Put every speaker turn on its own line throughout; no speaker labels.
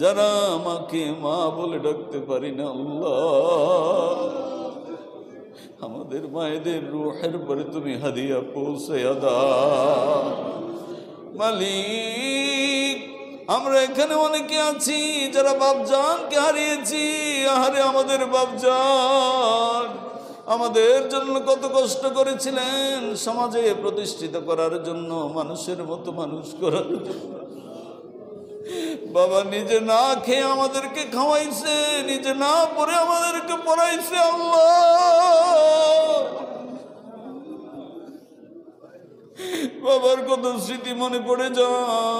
যারা আমাকে মা বলে ডাকতে পারি না আল্লাহ, আমাদের মায়েদের রূহের পরে তুমি হাদিয়া পৌঁছে দাও মালিক। আমরা এখানে অনেকে আছি যারা বাপজানকে হারিয়েছি। আহারে আমাদের বাপজান আমাদের জন্য কত কষ্ট করেছিলেন, সমাজে প্রতিষ্ঠিত করার জন্য, মানুষের মতো মানুষ করার জন্য। বাবা নিজে না খেয়ে আমাদেরকে খাওয়াইছে, নিজে না পড়ে আমাদেরকে পড়াইছে। আল্লাহ, বাবার কত স্মৃতি মনে পড়ে যায়।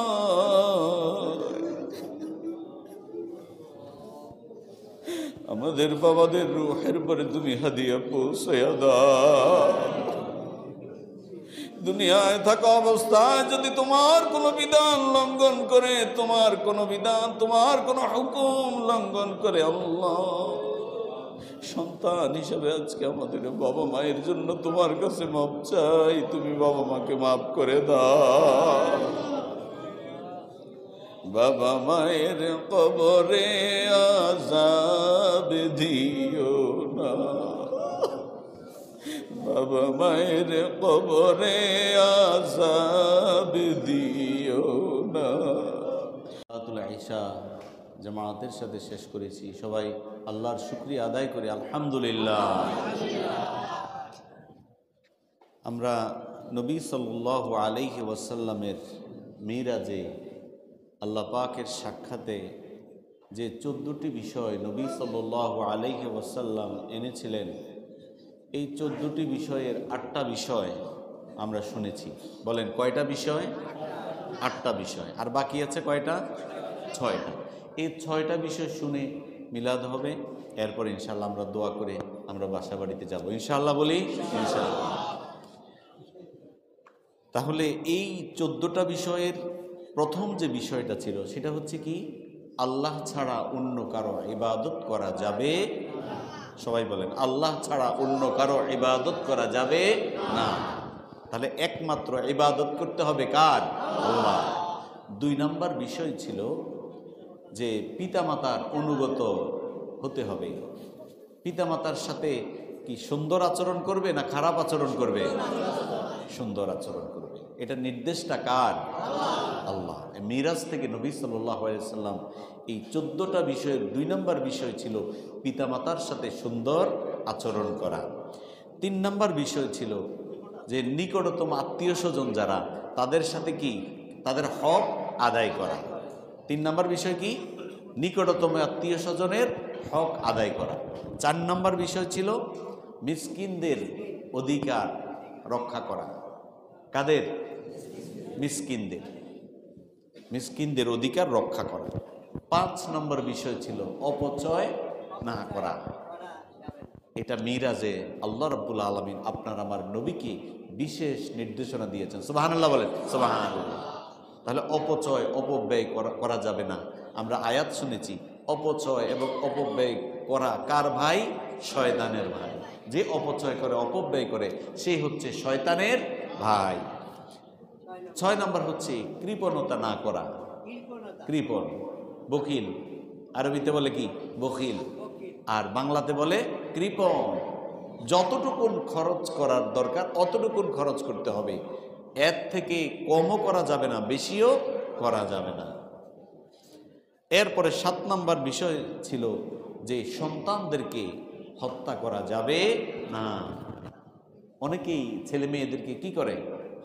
আমাদের বাবাদের রূহের পরে তুমি হাদিয়া পৌঁছায়া দাও। দুনিয়ায় থাকা অবস্থায় যদি তোমার কোনো বিধান লঙ্ঘন করে, তোমার কোনো বিধান, তোমার কোনো হুকুম লঙ্ঘন করে, আল্লাহ সন্তান হিসাবে আজকে আমাদের বাবা মায়ের জন্য তোমার কাছে মাপ চাই। তুমি বাবা মাকে মাফ করে দাও। বাবা মায়ের কবরে আযাব দিও না, বাবা মায়ের কবরে আযাব দিও না। সালাতুল ইশা জামাতের সাথে শেষ করেছি। সবাই আল্লাহর শুকরিয়া আদায় করি আলহামদুলিল্লাহ। আমরা নবী সাল্লাল্লাহু আলাইহি ওয়াসাল্লামের মিরাজে আল্লাহ পাকের সাক্ষাতে যে 14টি বিষয় নবী সাল্লাল্লাহু আলাইহি ওয়াসাল্লাম এনেছিলেন, এই 14টি বিষয়ের 8টা বিষয় আমরা শুনেছি। বলেন কয়টা বিষয়? 8টা বিষয়। আর বাকি আছে কয়টা? 6টা। এই 6টা বিষয় শুনে মিলাদ হবে। এরপর ইনশাআল্লাহ আমরা দোয়া করে আমরা বাসা বাড়িতে যাব ইনশাআল্লাহ। বলি ইনশাআল্লাহ। তাহলে এই 14টা বিষয়ের প্রথম যে বিষয়টা ছিল সেটা হচ্ছে কি, আল্লাহ ছাড়া অন্য কারো ইবাদত করা যাবে। সবাই বলেন আল্লাহ ছাড়া অন্য কারো ইবাদত করা যাবে না। তাহলে একমাত্র ইবাদত করতে হবে কার? আল্লাহ। 2 নম্বর বিষয় ছিল যে পিতামাতার অনুগত হতে হবে। পিতামাতার সাথে কি সুন্দর আচরণ করবে না খারাপ আচরণ করবে? সুন্দর আচরণ করবে। এটা নির্দেশটা কার? আল্লাহ। মিরাজ থেকে নবী সাল্লাল্লাহু আলাইহি ওয়াসাল্লাম এই 14টা বিষয়ের 2 নম্বর বিষয় ছিল পিতামাতার সাথে সুন্দর আচরণ করা। 3 নম্বর বিষয় ছিল যে নিকটতম আত্মীয় স্বজন যারা, তাদের সাথে কি তাদের হক আদায় করা। 3 নম্বর বিষয় কি? নিকটতম আত্মীয় স্বজনের হক আদায় করা। 4 নম্বর বিষয় ছিল মিসকিনদের অধিকার রক্ষা করা। কাদের? মিসকিনদের। মিসকিনদের অধিকার রক্ষা করা। 5 নম্বর বিষয় ছিল অপচয় না করা। এটা মিরাজে আল্লাহ রাব্বুল আলামিন আপনার আমার নবীকে বিশেষ নির্দেশনা দিয়েছেন। সুবহানাল্লাহ বলেন সুবহানাল্লাহ। তাহলে অপচয় অপব্যয় করা যাবে না। আমরা আয়াত শুনেছি, অপচয় এবং অপব্যয় করা কার ভাই? শয়তানের ভাই। যে অপচয় করে অপব্যয় করে সে হচ্ছে শয়তানের ভাই। 6 নম্বর হচ্ছে কৃপণতা না করা। কৃপণ, বকিল। আরবিতে বলে কি? বকিল। আর বাংলাতে বলে কৃপণ। যতটুকুন খরচ করার দরকার অতটুকুন খরচ করতে হবে, এর থেকে কমও করা যাবে না, বেশিও করা যাবে না। এরপরে 7 নম্বর বিষয় ছিল যে সন্তানদেরকে হত্যা করা যাবে না। অনেকেই ছেলে মেয়েদেরকে কি করে?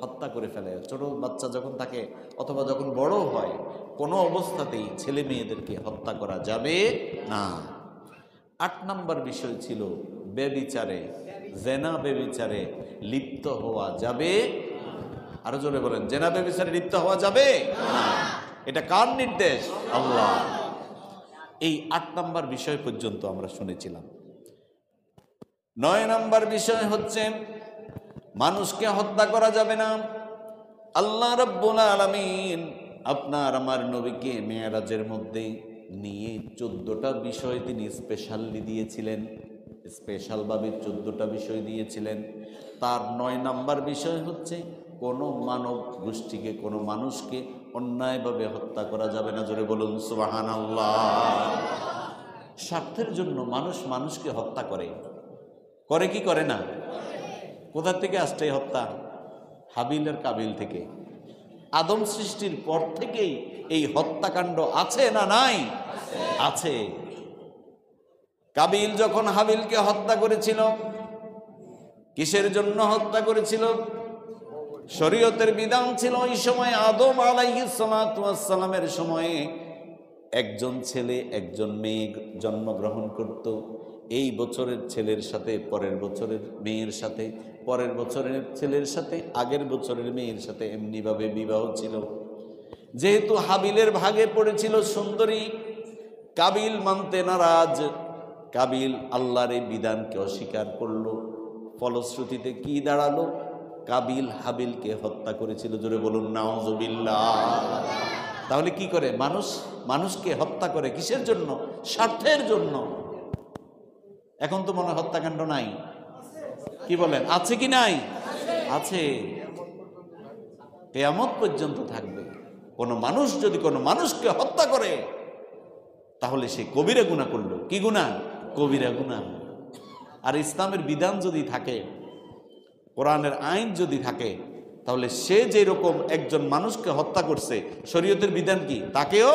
হত্যা করে ফেলে। ছোট বাচ্চা যখন থাকে অথবা যখন বড় হয়, কোনো অবস্থাতেই ছেলে মেয়েদেরকে হত্যা করা যাবে না। 8 নম্বর বিষয় ছিল ব্যভিচারে, জেনা ব্যভিচারে লিপ্ত হওয়া যাবে। আরো জোরে বলেন, জেনা ব্যভিচারে লিপ্ত হওয়া যাবে না। এটা কার নির্দেশ? আল্লাহ। এই 8 নম্বর বিষয় পর্যন্ত আমরা শুনেছিলাম। 9 নম্বর বিষয় হচ্ছে মানুষকে হত্যা করা যাবে না। আল্লাহ রাব্বুল আলামিন আপনার আমার নবীকে মেরাজের মধ্যে নিয়ে 14টা বিষয় তিনি স্পেশালি দিয়েছিলেন। স্পেশালভাবে 14টা বিষয় দিয়েছিলেন। তার 9 নম্বর বিষয় হচ্ছে কোনো মানব গোষ্ঠীকে, কোনো মানুষকে অন্যায়ভাবে হত্যা করা যাবে না। জোরে বলুন সুবহানাল্লাহ। স্বার্থের জন্য মানুষ মানুষকে হত্যা করে, করে কি করে না? কোথা থেকে আসছে এই হত্যা? হাবিল আর কাবিল থেকে। আদম সৃষ্টির পর থেকেই এই হত্যাকাণ্ড আছে না নাই? আছে। কাবিল যখন হাবিলকে হত্যা করেছিল, কিসের জন্য হত্যা করেছিল? শরীয়তের বিধান ছিল ওই সময় আদম আলাইহিস সালাতু ওয়াস সালামের সময়ে একজন ছেলে একজন মেয়ে জন্মগ্রহণ করত। এই বছরের ছেলের সাথে পরের বছরের মেয়ের সাথে, পরের বছরের ছেলের সাথে আগের বছরের মেয়ের সাথে এমনিভাবে বিবাহ ছিল। যেহেতু হাবিলের ভাগে পড়েছিল সুন্দরী, কাবিল মানতে নারাজ। কাবিল আল্লাহর এই বিধানকে অস্বীকার করলো। ফলশ্রুতিতে কি দাঁড়ালো? কাবিল হাবিলকে হত্যা করেছিল। জোরে বলুন নাউজুবিল্লাহ। তাহলে কি করে? মানুষ মানুষকে হত্যা করে কিসের জন্য? স্বার্থের জন্য। এখন তো মনে হয় হত্যাকাণ্ড নাই, কি বলেন? আছে কি নাই? আছে। কিয়ামত পর্যন্ত থাকবে। কোন মানুষ যদি কোনো মানুষকে হত্যা করে তাহলে সে কবিরা গুনাহ করলো। কি গুনাহ? কবিরা গুনাহ। আর ইসলামের বিধান যদি থাকে, কোরআনের আইন যদি থাকে, তাহলে সে যে রকম একজন মানুষকে হত্যা করছে, শরীয়তের বিধান কি? তাকেও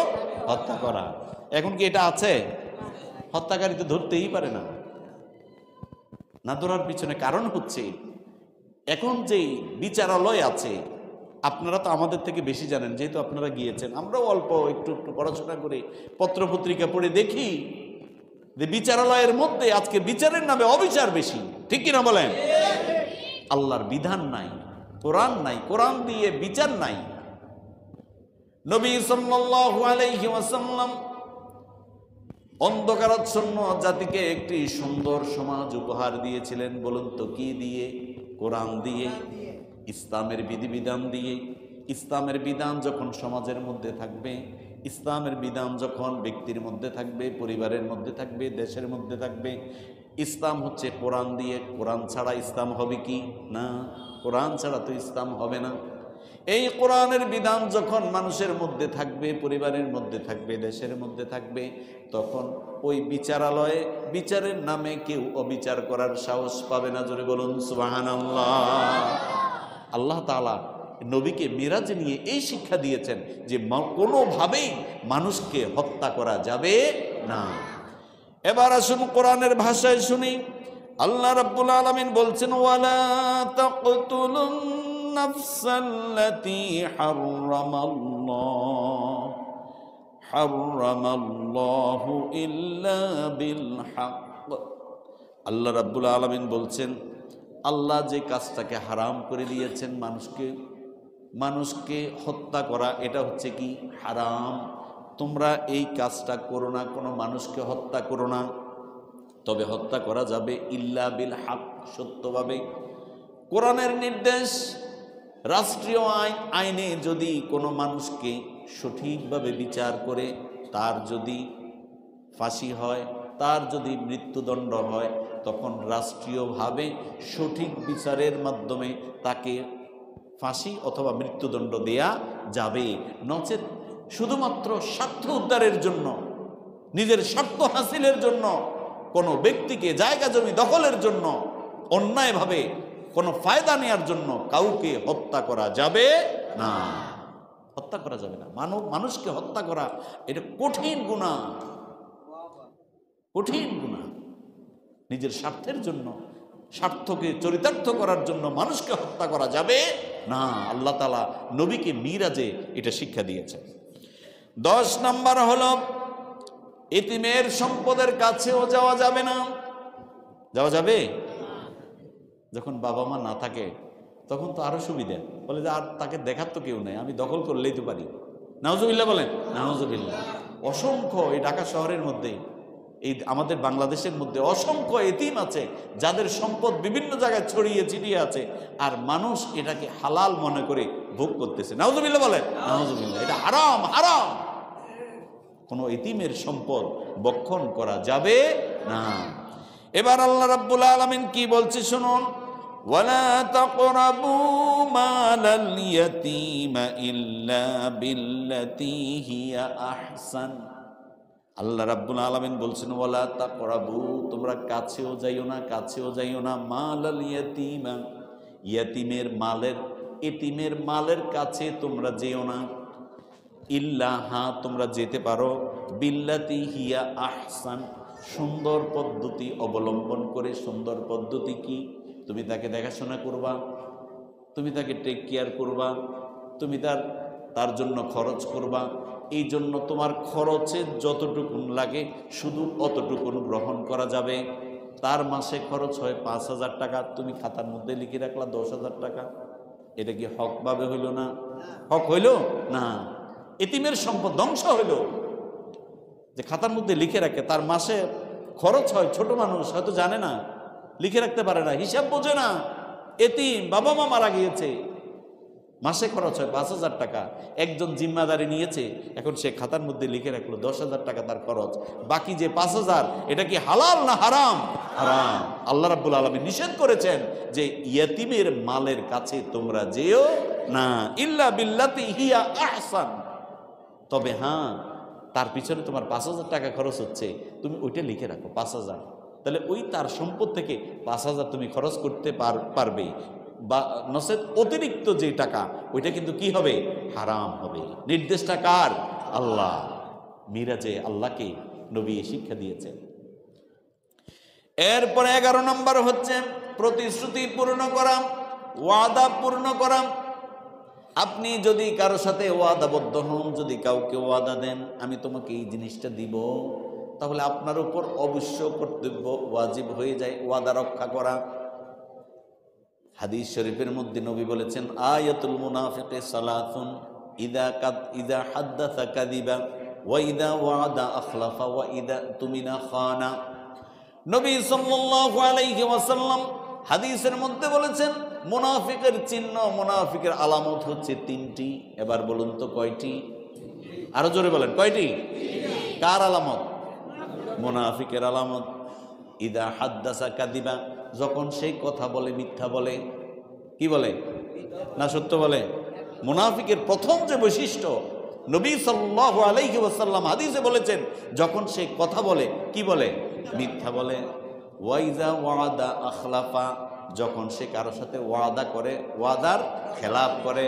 হত্যা করা। এখন কি এটা আছে? হত্যাকারী তো ধরতেই পারে না। না ধরার পিছনে কারণ হচ্ছে এখন যেই বিচারালয় আছে, আপনারা তো আমাদের থেকে বেশি জানেন, যেহেতু আপনারা গিয়েছেন। আমরাও অল্প একটু একটু পড়াশোনা করে পত্রপত্রিকা পড়ে দেখি যে বিচারালয়ের মধ্যে আজকে বিচারের নামে অবিচার বেশি। ঠিক কিনা বলেন? আল্লাহর বিধান নাই, কোরআন নাই, কোরআন দিয়ে বিচার নাই। নবী সাল্লাল্লাহু আলাইহি ওয়াসাল্লাম অন্ধকারাচ্ছন্ন জাতিকে একটি সুন্দর সমাজ উপহার দিয়েছিলেন। বলুন তো কি দিয়ে? কোরআন দিয়ে, ইসলামের বিধিবিধান দিয়ে। ইসলামের বিধান যখন সমাজের মধ্যে থাকবে, ইসলামের বিধান যখন ব্যক্তির মধ্যে থাকবে, পরিবারের মধ্যে থাকবে, দেশের মধ্যে থাকবে, ইসলাম হচ্ছে কোরআন দিয়ে। কোরআন ছাড়া ইসলাম হবে কি? না, কোরআন ছাড়া তো ইসলাম হবে না। এই কোরআনের বিধান যখন মানুষের মধ্যে থাকবে, পরিবারের মধ্যে থাকবে, দেশের মধ্যে থাকবে, তখন ওই বিচারালয়ে বিচারের নামে কেউ অবিচার করার সাহস পাবে না। জোরে বলুন সুবহানাল্লাহ। আল্লাহ তাআলা নবীকে মিরাজে নিয়ে এই শিক্ষা দিয়েছেন যে কোনোভাবেই মানুষকে হত্যা করা যাবে না। এবার আসুন কোরআনের ভাষায় শুনি। আল্লাহ রাব্বুল আলামিন বলছেন, ওয়ালা তাকতুলুন নাফসাল্লাতী হারামাল্লাহু ইল্লা বিল হক। আল্লাহ রাব্বুল আলামিন বলছেন, আল্লাহ যে কাজটাকে হারাম করে দিয়েছেন, মানুষকে হত্যা করা, এটা হচ্ছে কি? হারাম। তোমরা এই কাজটা করো না, কোনো মানুষকে হত্যা করো না। তবে হত্যা করা যাবে ইল্লা বিল হক, সত্যভাবে। কোরআনের নির্দেশ, রাষ্ট্রীয় আইনে যদি কোনো মানুষকে সঠিকভাবে বিচার করে তার যদি ফাঁসি হয়, তার যদি মৃত্যুদণ্ড হয়, তখন রাষ্ট্রীয়ভাবে সঠিক বিচারের মাধ্যমে তাকে ফাঁসি অথবা মৃত্যুদণ্ড দেয়া যাবে। নচেৎ শুধুমাত্র স্বার্থ উদ্ধারের জন্য, নিজের স্বার্থ হাসিলের জন্য, কোনো ব্যক্তিকে জায়গা জমি দখলের জন্য, অন্যায়ভাবে কোনো ফায়দা নেওয়ার জন্য কাউকে হত্যা করা যাবে না। হত্যা করা যাবে না। মানুষকে হত্যা করা এটা কঠিন গুনাহ, কঠিন গুনাহ। নিজের স্বার্থের জন্য, স্বার্থকে চরিতার্থ করার জন্য মানুষকে হত্যা করা যাবে না। আল্লাহ তাআলা নবীকে মিরাজে এটা শিক্ষা দিয়েছেন। 10 নাম্বার হলো, এতিমের সম্পদের কাছেও যাওয়া যাবে না। যাওয়া যাবে? যখন বাবা মা না থাকে তখন তো আরো সুবিধা, বলে যে আর তাকে দেখার তো কেউ নেই, আমি দখল করলেই তো পারি। নাউজুবিল্লাহ বলেন, নাউজুবিল্লাহ। অসংখ্য এই ঢাকা শহরের মধ্যে, এই আমাদের বাংলাদেশের মধ্যে অসংখ্য এতিম আছে যাদের সম্পদ বিভিন্ন জায়গায় ছড়িয়ে ছিটিয়ে আছে, আর মানুষ এটাকে হালাল মনে করে ভোগ করতেছে। নাউজুবিল্লাহ বলেন, নাউজুবিল্লাহ। এটা হারাম, হারাম। কোনো এতিমের সম্পদ বক্ষণ করা যাবে না। এবার আল্লাহ রাব্বুল আলামিন কি বলছে শুনুন, ওয়ালা তাকরাবু মালাল ইয়াতীমা ইল্লা বিল্লাতী হিয়া আহসান। আল্লাহ রাব্বুল আলামিন বলছেন ওয়ালা তাকরাবু, তোমরা কাছেও যাইও না, কাছেও যাইও না, মালাল ইয়াতীমা, এতিমের মালের কাছে তোমরা যেও না, ইল্লা, হ্যাঁ তোমরা যেতে পারো, বিল্লাতি হিয়া আহসান, সুন্দর পদ্ধতি অবলম্বন করে। সুন্দর পদ্ধতি কি? তুমি তাকে দেখাশোনা করবা, তুমি তাকে টেক কেয়ার করবা, তুমি তার জন্য খরচ করবা। এই জন্য তোমার খরচের যতটুকুন লাগে শুধু অতটুকুন গ্রহণ করা যাবে। তার মাসে খরচ হয় 5,000 টাকা, তুমি খাতার মধ্যে লিখে রাখলা 10,000 টাকা। এটা কি হকভাবে হইল না? হক হইল না। এতিমের সম্পদ ধ্বংস হইল। যে খাতার মধ্যে লিখে রাখে, তার মাসে খরচ হয়, ছোট মানুষ হয়তো জানে না, লিখে রাখতে পারে না, হিসাব বোঝে না, এতিম, বাবা মা মারা গিয়েছে, মাসে খরচ হয় 5,000 টাকা। একজন জিম্মাদারি নিয়েছে, এখন সে খাতার মধ্যে লিখে রাখলো 10,000 টাকা তার খরচ, বাকি যে 5,000 এটা কি হালাল না হারাম? হারাম। আল্লাহ রাব্বুল আলামিন নিষেধ করেছেন যে ইয়তিমের মালের কাছে তোমরা যেও না, ইল্লা বিল্লাতি হিয়া আহসান। তবে হ্যাঁ, তার পিছনে তোমার 5,000 টাকা খরচ হচ্ছে, তুমি ওইটা লিখে রাখো 5,000, তাহলে ওই তার সম্পদ থেকে 5,000 তুমি খরচ করতে পারবে। বা নসেদ অতিরিক্ত যে টাকা, ওইটা কিন্তু কি হবে? হারাম হবে। নির্দেশটা কার? আল্লাহ। মিরাজে আল্লাহকে নবী শিক্ষা দিয়েছেন। এরপরে 11 নম্বর হচ্ছে প্রতিশ্রুতি পূর্ণ করা, ওয়াদা পূর্ণ করা। আপনি যদি কারো সাথে ওয়াদাবদ্ধ হন, যদি কাউকে ওয়াদা দেন আমি তোমাকে এই জিনিসটা দিব, তাহলে আপনার উপর অবশ্য কর্তব্য, ওয়াজিব হয়ে যায় ওয়াদা রক্ষা করা। হাদিস শরীফের মধ্যে নবী বলেছেন আয়াতুল মুনাফিকি সালাতুন, ইদা হাদ্দাসা কাযিবা ওয়া ইদা ওয়াদা আখলাফা ওয়া ইদা তুমিনা খানা। নবী সাল্লাল্লাহু আলাইহি ওয়াসাল্লাম হাদিসের মধ্যে বলেছেন মুনাফিকের চিহ্ন, মুনাফিকের আলামত হচ্ছে 3টি। এবার বলুন তো কয়টি? আরো জোরে বলেন, কয়টি? কার আলামত? মুনাফিকের আলামত। ইদা হাদ্দাসা কাযিবা, যখন সেই কথা বলে মিথ্যা বলে। কি বলে? না সত্য বলে? মুনাফিকের প্রথম যে বৈশিষ্ট্য নবী সাল্লাল্লাহু আলাইহি ওয়াসাল্লাম হাদিসে বলেছেন, যখন সে কথা বলে কি বলে? মিথ্যা বলে। ওয়াইজা ওয়াদা আখলাফা, যখন সে কারোর সাথে ওয়াদা করে ওয়াদার খেলাপ করে,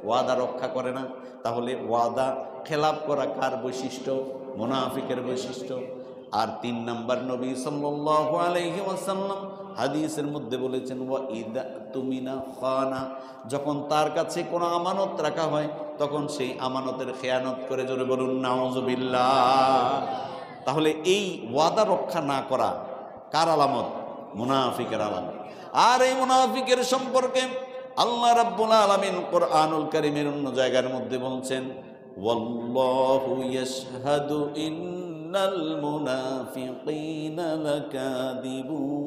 ওয়াদা রক্ষা করে না। তাহলে ওয়াদা খেলাপ করা কার বৈশিষ্ট্য? মুনাফিকের বৈশিষ্ট্য। আর 3 নাম্বার নবী সাল্লাল্লাহু আলাইহি ওয়াসাল্লাম হাদিসের মধ্যে বলেছেন ওয়া ইদা তুমিনা খানা, যখন তার কাছে কোনো আমানত রাখা হয় তখন সেই আমানতের খেয়ানত করে। জোরে বলুন নাউযুবিল্লাহ। তাহলে এই ওয়াদা রক্ষা না করা কার আলামত? মুনাফিকের আলামত। আর এই মুনাফিকের সম্পর্কে আল্লাহ রাব্বুল আলামিন কোরআনুল কারীমের অন্য জায়গার মধ্যে বলছেন ওয়াল্লাহু ইয়াশহাদু ইন্নাল মুনাফিকিনা লাকাযিবুন।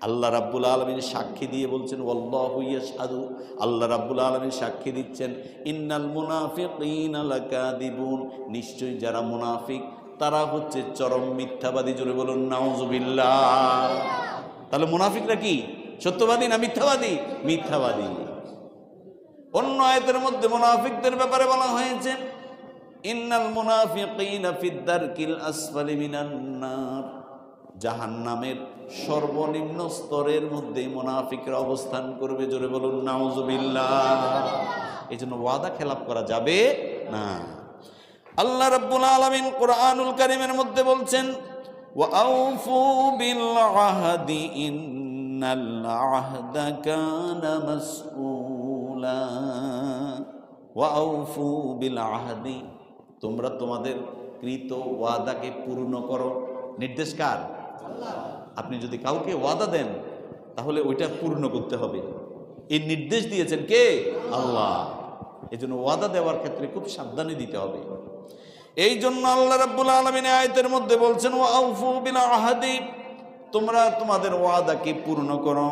আল্লাহ রাব্বুল আলামিন সাক্ষী দিয়ে বলছেন ওয়াল্লাহু ইয়াশহাদু, আল্লাহ রাব্বুল আলামিন সাক্ষী দিচ্ছেন ইন্নাল মুনাফিকিনা লাকাযিবুন, নিশ্চয়ই যারা মুনাফিক তারা হচ্ছে চরম মিথ্যাবাদী। জোরে বলুন নাউযুবিল্লাহ। তাহলে মুনাফিকরা কি সত্যবাদী না মিথ্যাবাদী? মিথ্যাবাদী। অন্য আয়াতের মধ্যে মুনাফিকদের ব্যাপারে বলা হয়েছে ইন্নাল মুনাফিকিনা ফিদ দারকিল আসফালি মিনান নার, জাহান্নামের সর্বনিম্ন স্তরের মধ্যে মুনাফিকরা অবস্থান করবে। জোরে বলুন নাউযুবিল্লাহ। এজন্য ওয়াদা খেলাপ করা যাবে না। আল্লাহ রাব্বুল আলামিন কোরআনুল কারীমের মধ্যে বলছেন ওয়া আউফু বিল আহদি ইন্নাল আহদা কানা মাসউলা। ওয়া আউফু বিল আহদি, তোমরা তোমাদের কৃত ওয়াদাকে পূর্ণ করো। নির্দেশ কার? আল্লাহ। আপনি যদি কাউকে ওয়াদা দেন তাহলে ওইটা পূর্ণ করতে হবে। এই নির্দেশ দিয়েছেন কে? আল্লাহ। এজন্য ওয়াদা দেওয়ার ক্ষেত্রে খুব সাবধানে দিতে হবে। এই জন্য আল্লাহ রাব্বুল আলামিন আয়াতের মধ্যে বলছেন ওয়া আউফু বিল আহদি, তোমরা তোমাদের ওয়াদাকে পূর্ণ করো।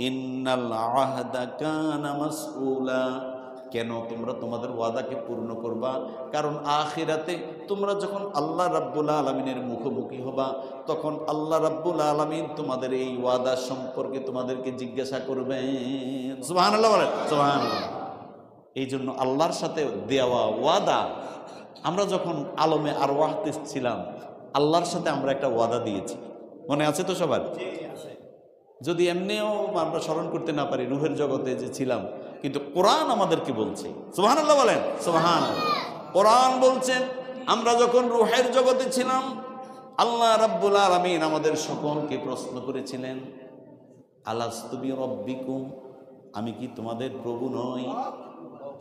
ইন্নাল আহদা কানা মাসউলা, কেন তোমরা তোমাদের ওয়াদাকে পূর্ণ করবা? কারণ আখিরাতে তোমরা যখন আল্লাহ রাব্বুল আলামিনের মুখোমুখি হবা, তখন আল্লাহ রাব্বুল আলামিন তোমাদের এই ওয়াদা সম্পর্কে তোমাদেরকে জিজ্ঞাসা করবেন। সুবহানাল্লাহ বলেন, সুবহানাল্লাহ। এই জন্য আল্লাহর সাথে দেওয়া ওয়াদা, আমরা যখন আলমে আরওয়াহতে ছিলাম, আল্লাহর সাথে আমরা একটা ওয়াদা দিয়েছি, মনে আছে তো সবার? যদি এমনিও আমরা স্মরণ করতে না পারি, রুহের জগতে যে ছিলাম, কিন্তু কোরআন আমাদেরকে বলছে, সুবহানাল্লাহ বলেন, সুবহানাল্লাহ। কোরআন বলছেন আমরা যখন রুহের জগতে ছিলাম, আল্লাহ রাব্বুল আলামিন আমাদের সকলকে প্রশ্ন করেছিলেন, আলাস্তু বিরাব্বিকুম, আমি কি তোমাদের প্রভু নই?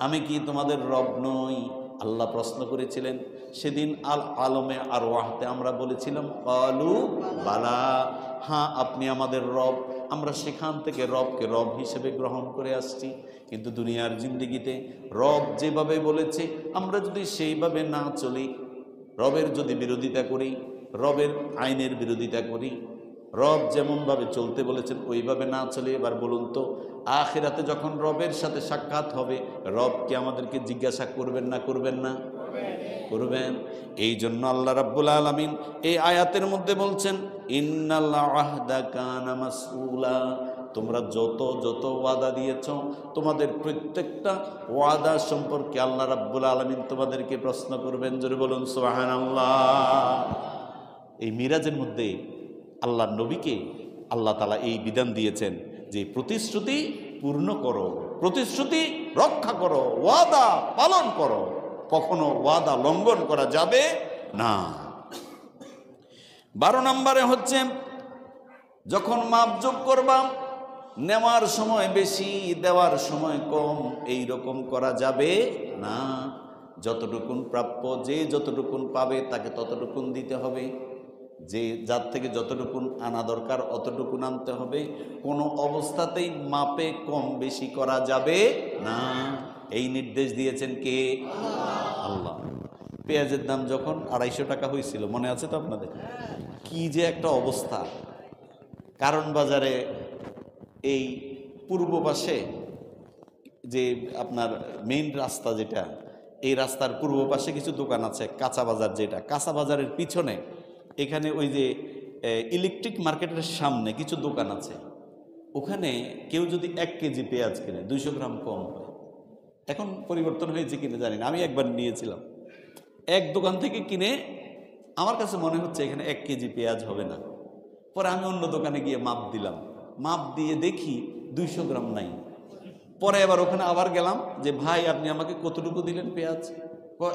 আমি কি তোমাদের রব নই? আল্লাহ প্রশ্ন করেছিলেন। সেদিন আলমে আরওয়াহতে আমরা বলেছিলাম ক্বালু বালা, হ্যাঁ আপনি আমাদের রব। আমরা সেখান থেকে রবকে রব হিসেবে গ্রহণ করে আসছি। কিন্তু দুনিয়ার জিন্দেগিতে রব যেভাবে বলেছে আমরা যদি সেইভাবে না চলি, রবের যদি বিরোধিতা করি, রবের আইনের বিরোধিতা করি, রব যেমনভাবে চলতে বলেছেন ওইভাবে না চলে, এবার বলুন তো আখিরাতে যখন রবের সাথে সাক্ষাৎ হবে, রব কি আমাদেরকে জিজ্ঞাসা করবেন না করবেন না? করবেন। এই জন্য আল্লাহ রাব্বুল আলামিন এই আয়াতের মধ্যে বলছেন ইন্নাল আহদা কানা মাসউলা, তোমরা যত যত ওয়াদা দিয়েছ, তোমাদের প্রত্যেকটা ওয়াদা সম্পর্কে আল্লাহ রাব্বুল আলামিন তোমাদেরকে প্রশ্ন করবেন। জোরে বলুন সুবহানাল্লাহ। এই মিরাজের মধ্যে আল্লাহ নবীকে আল্লাহ তাআলা এই বিধান দিয়েছেন যে প্রতিশ্রুতি পূর্ণ করো, প্রতিশ্রুতি রক্ষা করো, ওয়াদা পালন করো, কখনো ওয়াদা লঙ্ঘন করা যাবে না। 12 নম্বরে হচ্ছে যখন মাপজোক করবা, নেওয়ার সময় বেশি দেওয়ার সময় কম, এই রকম করা যাবে না। যতটুকুন প্রাপ্য, যে যতটুকুন পাবে তাকে ততটুকুন দিতে হবে, যে যার থেকে যতটুকুন আনা দরকার অতটুকুন আনতে হবে। কোনো অবস্থাতেই মাপে কম বেশি করা যাবে না। এই নির্দেশ দিয়েছেন কে? আল্লাহ। পেঁয়াজের দাম যখন 250 টাকা হয়েছিল, মনে আছে তো আপনাদের? কি যে একটা অবস্থা। কারণ বাজারে এই পূর্ব পাশে যে আপনার মেইন রাস্তা যেটা, এই রাস্তার পূর্ব পাশে কিছু দোকান আছে, কাঁচা বাজার যেটা, কাঁচা বাজারের পিছনে এখানে ওই যে ইলেকট্রিক মার্কেটের সামনে কিছু দোকান আছে, ওখানে কেউ যদি 1 কেজি পেঁয়াজ কিনে 200 গ্রাম কম হয়। এখন পরিবর্তন হয়েছে কিনে জানি না, আমি একবার নিয়েছিলাম এক দোকান থেকে কিনে, আমার কাছে মনে হচ্ছে এখানে 1 কেজি পেঁয়াজ হবে না। পরে আমি অন্য দোকানে গিয়ে মাপ দিলাম, মাপ দিয়ে দেখি 200 গ্রাম নাই। পরে এবার ওখানে আবার গেলাম যে ভাই আপনি আমাকে কতটুকু দিলেন পেঁয়াজ?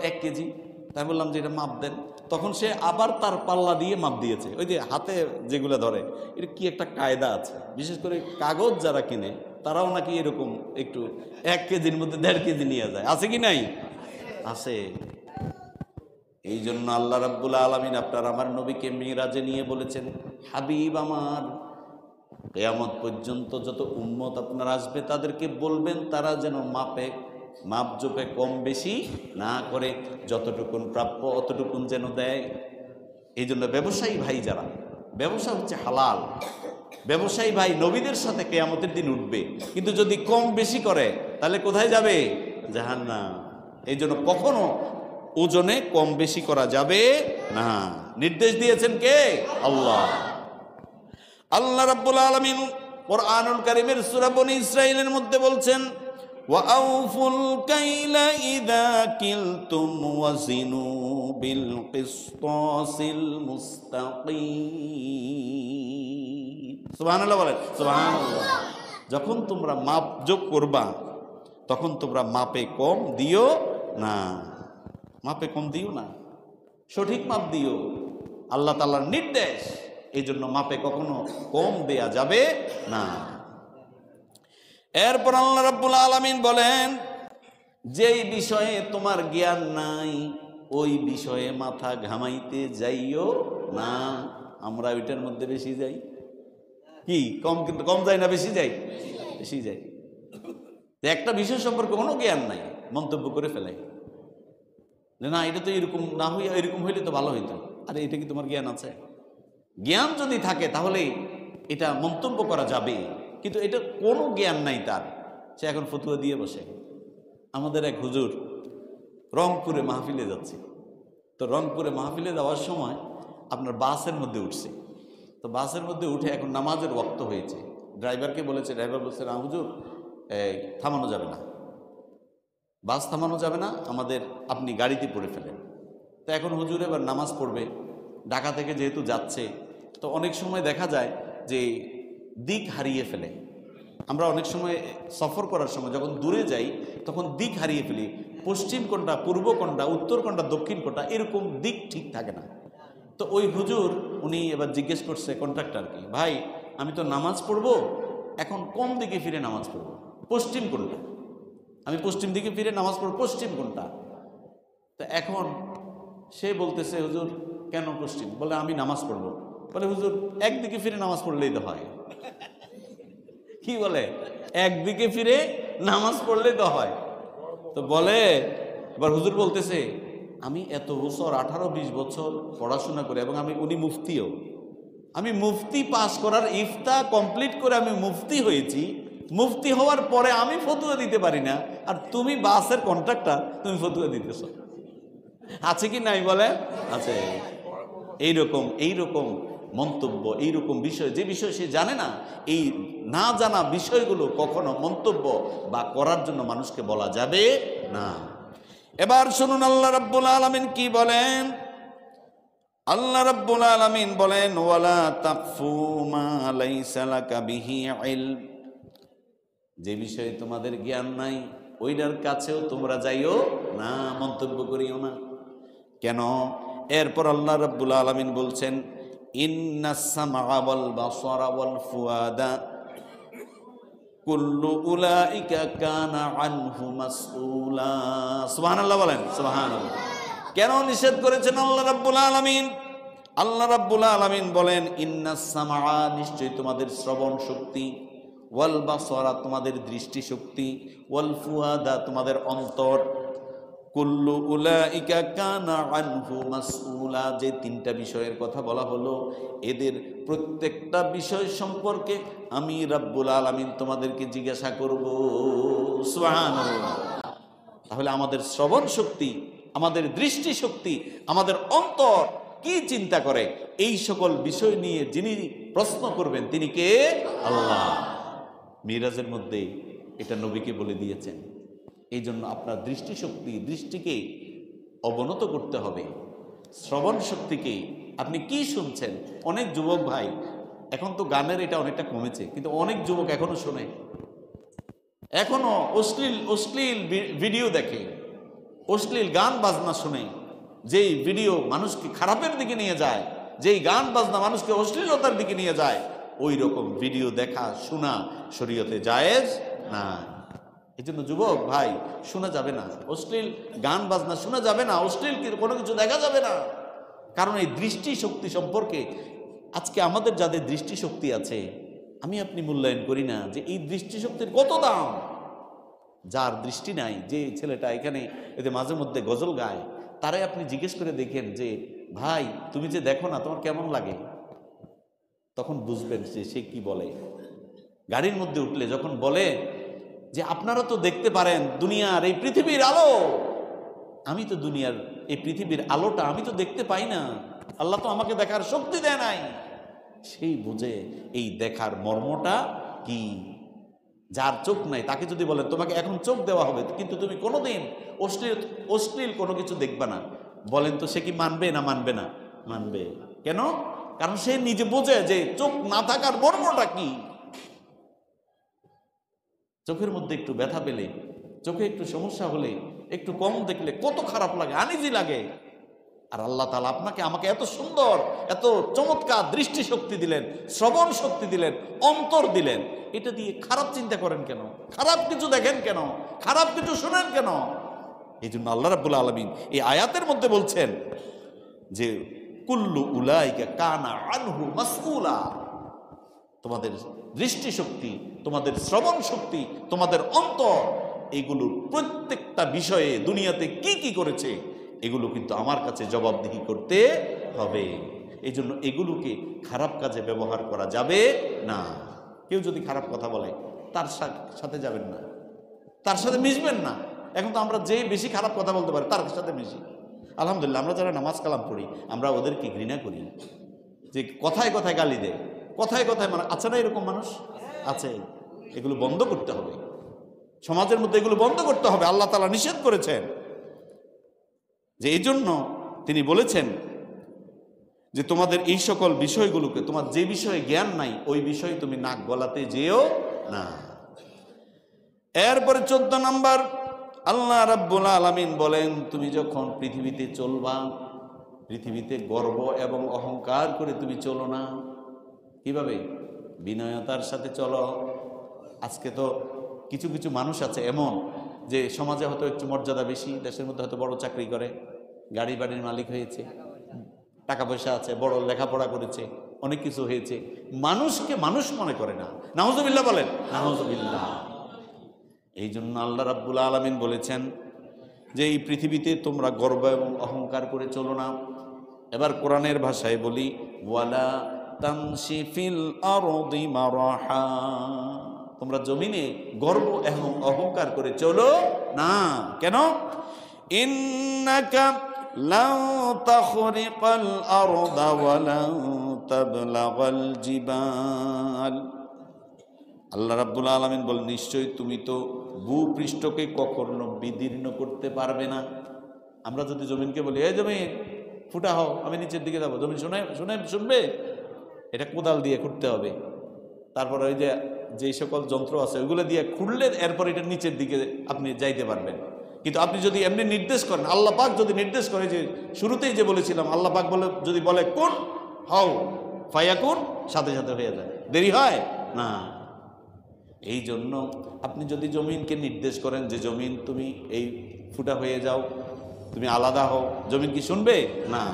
1 কেজি। তাই বললাম যে এটা মাপ দেন। তখন সে আবার তার পাল্লা দিয়ে মাপ দিয়েছে। ওই যে হাতে যেগুলো ধরে, এটা কি একটা কায়দা আছে, বিশেষ করে কাগজ যারা কিনে তারাও নাকি এরকম একটু 1 কেজির মধ্যে 1.5 কেজি নিয়ে যায়, আছে কি নাই? আছে। এই জন্য আল্লাহ রাব্বুল আলামিন আপনার আমার নবীকে মিরাজে নিয়ে বলেছেন, হাবিব আমার, কিয়ামত পর্যন্ত যত উম্মত আপনার আসবে তাদেরকে বলবেন তারা যেন মাপজোপে কম বেশি না করে, যতটুকুন প্রাপ্য অতটুকুন যেন দেয়। এই জন্য ব্যবসায়ী ভাই যারা, ব্যবসা হচ্ছে হালাল, ব্যবসায়ী ভাই নবীদের সাথে কিয়ামতের দিন উঠবে, কিন্তু যদি কম বেশি করে তাহলে কোথায় যাবে? জাহান্নাম। এই জন্য কখনো ওজনে কম বেশি করা যাবে না। নির্দেশ দিয়েছেন কে? আল্লাহ। আল্লাহ রাব্বুল আলামিন কুরআনুল কারীমের সূরা বনী ইসরাঈলের মধ্যে বলছেন, ওয়াআউফুল কাইলা ইযা কিলতুম ওয়াজিনু বিল কিসতাসিল মুস্তাকিম। সুবহানাল্লাহ বলেন, সুবহানাল্লাহ। যখন তোমরা মাপ যোগ করবা তখন তোমরা মাপে কম দিও না, মাপে কম দিও না, সঠিক মাপ দিও, আল্লাহ তাআলার নির্দেশ। এই জন্য মাপে কখনো কম দেয়া যাবে না। এরপর আল্লাহ রাব্বুল আলামিন বলেন, যেই বিষয়ে তোমার জ্ঞান নাই ওই বিষয়ে মাথা ঘামাইতে যাইও না। আমরা ওইটার মধ্যে বেশি যাই কি? কম, কিন্তু কম যায় না বেশি যাই? বেশি যাই। একটা বিষয় সম্পর্কে কোনো জ্ঞান নাই, মন্তব্য করে ফেলাই যে না এটা তো এরকম না হইয়া এরকম হইলে তো ভালো হইতো। আরে এটা কি তোমার জ্ঞান আছে? জ্ঞান যদি থাকে তাহলে এটা মন্তব্য করা যাবে, কিন্তু এটা কোনো জ্ঞান নাই তার, সে এখন ফতুয়া দিয়ে বসে। আমাদের এক হুজুর রংপুরে মাহফিলে যাচ্ছে। তো রংপুরে মাহফিলে যাওয়ার সময় আপনার বাসের মধ্যে উঠছে। তো বাসের মধ্যে উঠে এখন নামাজের ওয়াক্ত হয়েছে। ড্রাইভারকে বলেছে, ড্রাইভার বলছে, না হুজুর থামানো যাবে না, বাস থামানো যাবে না, আমাদের আপনি গাড়িতে পড়ে ফেলেন। তো এখন হুজুর এবার নামাজ পড়বে, ঢাকা থেকে যেহেতু যাচ্ছে, তো অনেক সময় দেখা যায় যে দিক হারিয়ে ফেলে। আমরা অনেক সময় সফর করার সময় যখন দূরে যাই তখন দিক হারিয়ে ফেলি, পশ্চিম কোনটা, পূর্ব কোনটা, উত্তর কোনটা, দক্ষিণ কোনটা, এরকম দিক ঠিক থাকে না। তো ওই হুজুর উনি এবার জিজ্ঞেস করছে কন্ট্রাক্টরকে, ভাই আমি তো নামাজ পড়বো, এখন কোন দিকে ফিরে নামাজ পড়বো, পশ্চিম কোনটা, আমি পশ্চিম দিকে ফিরে নামাজ পড়ব, পশ্চিম কোনটা? তো এখন সে বলতেছে, হুজুর কেন পশ্চিম? বলে আমি নামাজ পড়বো। বলে হুজুর একদিকে ফিরে নামাজ পড়লেই তো হয়। কি বলে? একদিকে ফিরে নামাজ পড়লেই তো হয়। তো বলে, এবার হুজুর বলতেছে, আমি এত বছর 18-20 বছর পড়াশোনা করে, এবং উনি মুফতিও, আমি মুফতি পাস করার ইফতা কমপ্লিট করে আমি মুফতি হয়েছি, মুফতি হওয়ার পরে আমি ফতুয়া দিতে পারি না, আর তুমি বাসের কন্ট্রাক্টর, তুমি ফতুয়া দিতেছ। আছে কি নাই বলে? আছে। এইরকম মন্তব্য, এইরকম বিষয়, যে বিষয় সে জানে না, এই না জানা বিষয়গুলো কখনো মন্তব্য বা করার জন্য মানুষকে বলা যাবে না। এবার শুনুন আল্লাহ রাব্বুল আলামিন কি বলেন। আল্লাহ রাব্বুল আলামিন বলেন, ওয়ালা তাকফু মা লাইসা লাকা বিহি ইলম, যে বিষয়ে তোমাদের জ্ঞান নাই ওইটার কাছেও তোমরা যাইও না, মন্তব্য করিও না। কেন? এরপর আল্লাহ রাব্বুল আলামিন বলছেন, ইন্নাস সামআ ওয়াল বাসারা ওয়াল ফুআদা কুল্লু উলাইকা কানা আনহু মাসউলা। সুবহানাল্লাহ বলেন, সুবহানাল্লাহ। কেন নিষেধ করেছেন আল্লাহ রাব্বুল আলামিন? আল্লাহ রাব্বুল আলামিন বলেন, ইন্নাস সামআ, নিশ্চয়ই তোমাদের শ্রবণ শক্তি, ওয়াল বাসারা তোমাদের দৃষ্টি শক্তি, ওয়াল ফুআদা তোমাদের অন্তর, কুল্লু উলাইকা কানা আনহু মাসউলা, যে তিনটা বিষয়ের কথা বলা হলো, এদের প্রত্যেকটা বিষয় সম্পর্কে আমি রাব্বুল আলামিন তোমাদেরকে জিজ্ঞাসা করব। সুবহানাল্লাহ। তাহলে আমাদের শ্রবণ শক্তি, আমাদের দৃষ্টি শক্তি, আমাদের অন্তর কি চিন্তা করে, এই সকল বিষয় নিয়ে যিনি প্রশ্ন করবেন তিনি কে? আল্লাহ। মিরাজের মধ্যে এটা নবীকে বলে দিয়েছেন। এই জন্য আপনার দৃষ্টিকে অবনত করতে হবে, শ্রবণ শক্তিকে। আপনি কি শুনছেন? অনেক যুবক ভাই, এখন তো গানের এটা অনেকটা কমেছে, কিন্তু অনেক যুবক এখনো শোনে, এখনো অশ্লীল ভিডিও দেখে, অশ্লীল গান বাজনা শুনে, যেই ভিডিও মানুষকে খারাপের দিকে নিয়ে যায়, যেই গান বাজনা মানুষকে অশ্লীলতার দিকে নিয়ে যায়, ওই রকম ভিডিও দেখা শোনা শরীয়তে জায়েজ না। এই জন্য যুবক ভাই, শোনা যাবে না, অশ্লীল গান বাজনা শোনা যাবে না, অশ্লীল কোনো কিছু দেখা যাবে না। কারণ এই দৃষ্টি শক্তি সম্পর্কে আজকে আমাদের যাদের দৃষ্টি শক্তি আছে, আমি আপনি মূল্যায়ন করি না যে এই দৃষ্টি শক্তির কত দাম। যার দৃষ্টি নাই, যে ছেলেটা এখানে এতে মাঝে মধ্যে গজল গায়, তারে আপনি জিজ্ঞেস করে দেখেন যে ভাই তুমি যে দেখো না, তোমার কেমন লাগে? তখন বুঝবেন যে সে কি বলে। গাড়ির মধ্যে উঠলে যখন বলে যে আপনারা তো দেখতে পারেন দুনিয়ার এই পৃথিবীর আলো, আমি তো দুনিয়ার এই পৃথিবীর আলোটা আমি তো দেখতে পাই না, আল্লাহ তো আমাকে দেখার শক্তি দেয় নাই, সেই বুঝে এই দেখার মর্মটা কি। যার চোখ নাই তাকে যদি বলেন তোমাকে এখন চোখ দেওয়া হবে, কিন্তু তুমি কোনোদিন অশ্লীল কোনো কিছু দেখবে না, বলেন তো সে কি মানবে না মানবে না? মানবে। কেন? কারণ সে নিজে বোঝে যে চোখ না থাকার মর্মটা কি। চোখের মধ্যে একটু ব্যথা পেলে, চোখে একটু সমস্যা হলে, একটু কম দেখলে কত খারাপ লাগে, আনইজি লাগে। আর আল্লাহ তাআলা আপনাকে আমাকে এত সুন্দর, এত চমৎকার দৃষ্টি শক্তি দিলেন, শ্রবণ শক্তি দিলেন, অন্তর দিলেন, এটা দিয়ে খারাপ চিন্তা করেন কেন? খারাপ কিছু দেখেন কেন? খারাপ কিছু শুনেন কেন? এই জন্য আল্লাহ রাব্বুল আলামিন এই আয়াতের মধ্যে বলছেন যে কুল্লু উলাইকা কানা আনহু মাসউলা, তোমাদের দৃষ্টি শক্তি, তোমাদের শ্রবণ শক্তি, তোমাদের অন্তর, এগুলোর প্রত্যেকটা বিষয়ে দুনিয়াতে কি কি করেছে এগুলো কিন্তু আমার কাছে জবাবদিহি করতে হবে। এই জন্য এগুলোকে খারাপ কাজে ব্যবহার করা যাবে না। কেউ যদি খারাপ কথা বলে তার সাথে যাবেন না, তার সাথে মিশবেন না, এখন তো আমরা যে বেশি খারাপ কথা বলতে পারি তার সাথে বেশি। আলহামদুলিল্লাহ, আমরা যারা নামাজ কালাম পড়ি আমরা ওদেরকে ঘৃণা করি, যে কথায় কথায় গালি দেয়, কথায় কথায় মানে আছে না এরকম মানুষ আছে। এগুলো বন্ধ করতে হবে, সমাজের মধ্যে এগুলো বন্ধ করতে হবে। আল্লাহ তাআলা নিষেধ করেছেন, যে এই জন্য তিনি বলেছেন যে তোমাদের এই সকল বিষয়গুলোকে, তোমার যে বিষয়ে জ্ঞান নাই ওই বিষয়ে তুমি নাক গলাতে যেও না। এরপরে 14 নম্বর আল্লাহ রাব্বুল আলামিন বলেন, তুমি যখন পৃথিবীতে চলবা, পৃথিবীতে গর্ব এবং অহংকার করে তুমি চলো না। কিভাবে? বিনয়তার সাথে চলো। আজকে তো কিছু কিছু মানুষ আছে এমন যে সমাজে হয়তো একটু মর্যাদা বেশি, দেশের মধ্যে হয়তো বড় চাকরি করে, গাড়ি বাড়ির মালিক হয়েছে, টাকা পয়সা আছে, বড় লেখাপড়া করেছে, অনেক কিছু হয়েছে, মানুষকে মানুষ মনে করে না। নাউজুবিল্লাহ বলেন, নাউজুবিল্লাহ। এই জন্য আল্লাহ রাব্বুল আলামিন বলেছেন যে এই পৃথিবীতে তোমরা গর্ব এবং অহংকার করে চলো না। এবার কোরআনের ভাষায় বলি, ওয়ালা তামশি ফিল আরদি মারাহা, তোমরা জমিনে গর্ব এবং অহংকার করে চলো না। কেন? ইন্নাকা লান তাখরিকাল আরদা ওয়া লান তাবলাগাল জিবাল। আল্লাহ রাব্বুল আলামিন বলেন, নিশ্চয়ই তুমি তো ভূপৃষ্ঠকে কখনো বিদীর্ণ করতে পারবে না। আমরা যদি জমিনকে বলি, এই জমিন ফুটা হও, আমি নিচের দিকে যাবো, জমিন শুনবে? এটা কোদাল দিয়ে খুঁড়তে হবে, তারপর ওই যে সকল যন্ত্র আছে ওইগুলো দিয়ে খুঁড়লে এরপর এটা নিচের দিকে আপনি যাইতে পারবেন। কিন্তু আপনি যদি এমনি নির্দেশ করেন, আল্লাহ পাক যদি নির্দেশ করে, যে শুরুতেই যে বলেছিলাম, আল্লাহ পাক যদি বলে কুন হও ফায়াকুন, সাথে সাথে হয়ে যায়, দেরি হয় না। এই জন্য আপনি যদি জমিনকে নির্দেশ করেন যে জমিন তুমি এই ফুটা হয়ে যাও, তুমি আলাদা হও, জমিন কি শুনবে? না।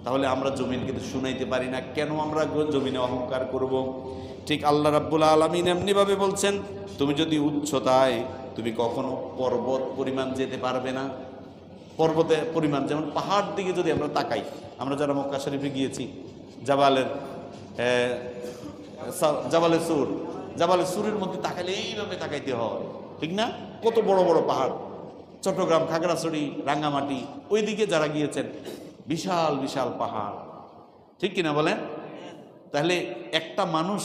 তাহলে আমরা জমিনকে তো শুনাইতে পারি না, কেন আমরা জমিনে অহংকার করব? ঠিক আল্লাহ রাব্বুল আলামিন এমনিভাবে বলছেন, তুমি যদি উচ্চতায়, তুমি কখনো পর্বত পরিমাণ যেতে পারবে না। পর্বতের পরিমাণ, যেমন পাহাড় দিকে যদি আমরা তাকাই, আমরা যারা মক্কা শরীফে গিয়েছি, জাবালে সুরের মধ্যে তাকাইলে এইভাবে তাকাইতে হয়, ঠিক না? কত বড় বড় পাহাড়, চট্টগ্রাম, খাগড়াছড়ি, রাঙ্গামাটি, ওই দিকে যারা গিয়েছেন, বিশাল বিশাল পাহাড়, ঠিক কিনা বলেন? তাহলে একটা মানুষ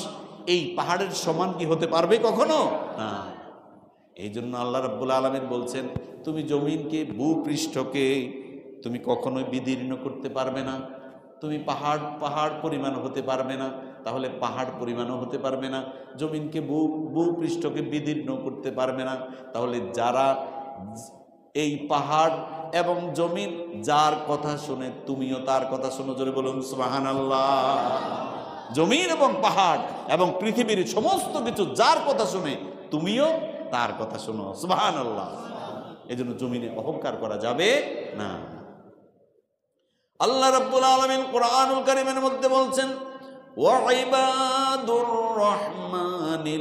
এই পাহাড়ের সমান কি হতে পারবে কখনো? না। এই জন্য আল্লাহ রাব্বুল আলামিন বলছেন, তুমি জমিনকে, ভূপৃষ্ঠকে তুমি কখনোই বিদীর্ণ করতে পারবে না। তুমি পাহাড় পরিমাণ হতে পারবে না, তাহলে পাহাড় পরিমাণও হতে পারবে না। জমিনকে ভূপৃষ্ঠকে বিদীর্ণ করতে পারবে না, তাহলে যারা এই পাহাড় এবং জমিন যার কথা শুনে তুমিও তার কথা শোনো। জোরে বলুন সুবহানাল্লাহ। জমিন এবং পাহাড় এবং পৃথিবীর সমস্ত কিছু যার কথা শুনে তুমিও তার কথা শোনো, সুবহানাল্লাহ। এই জন্য জমিনে অহংকার করা যাবে না। আল্লাহ রাব্বুল আলামিন কোরআনুল কারীমের মধ্যে বলছেন, ওয়াইবাদুর রহমানিল্লাযীনা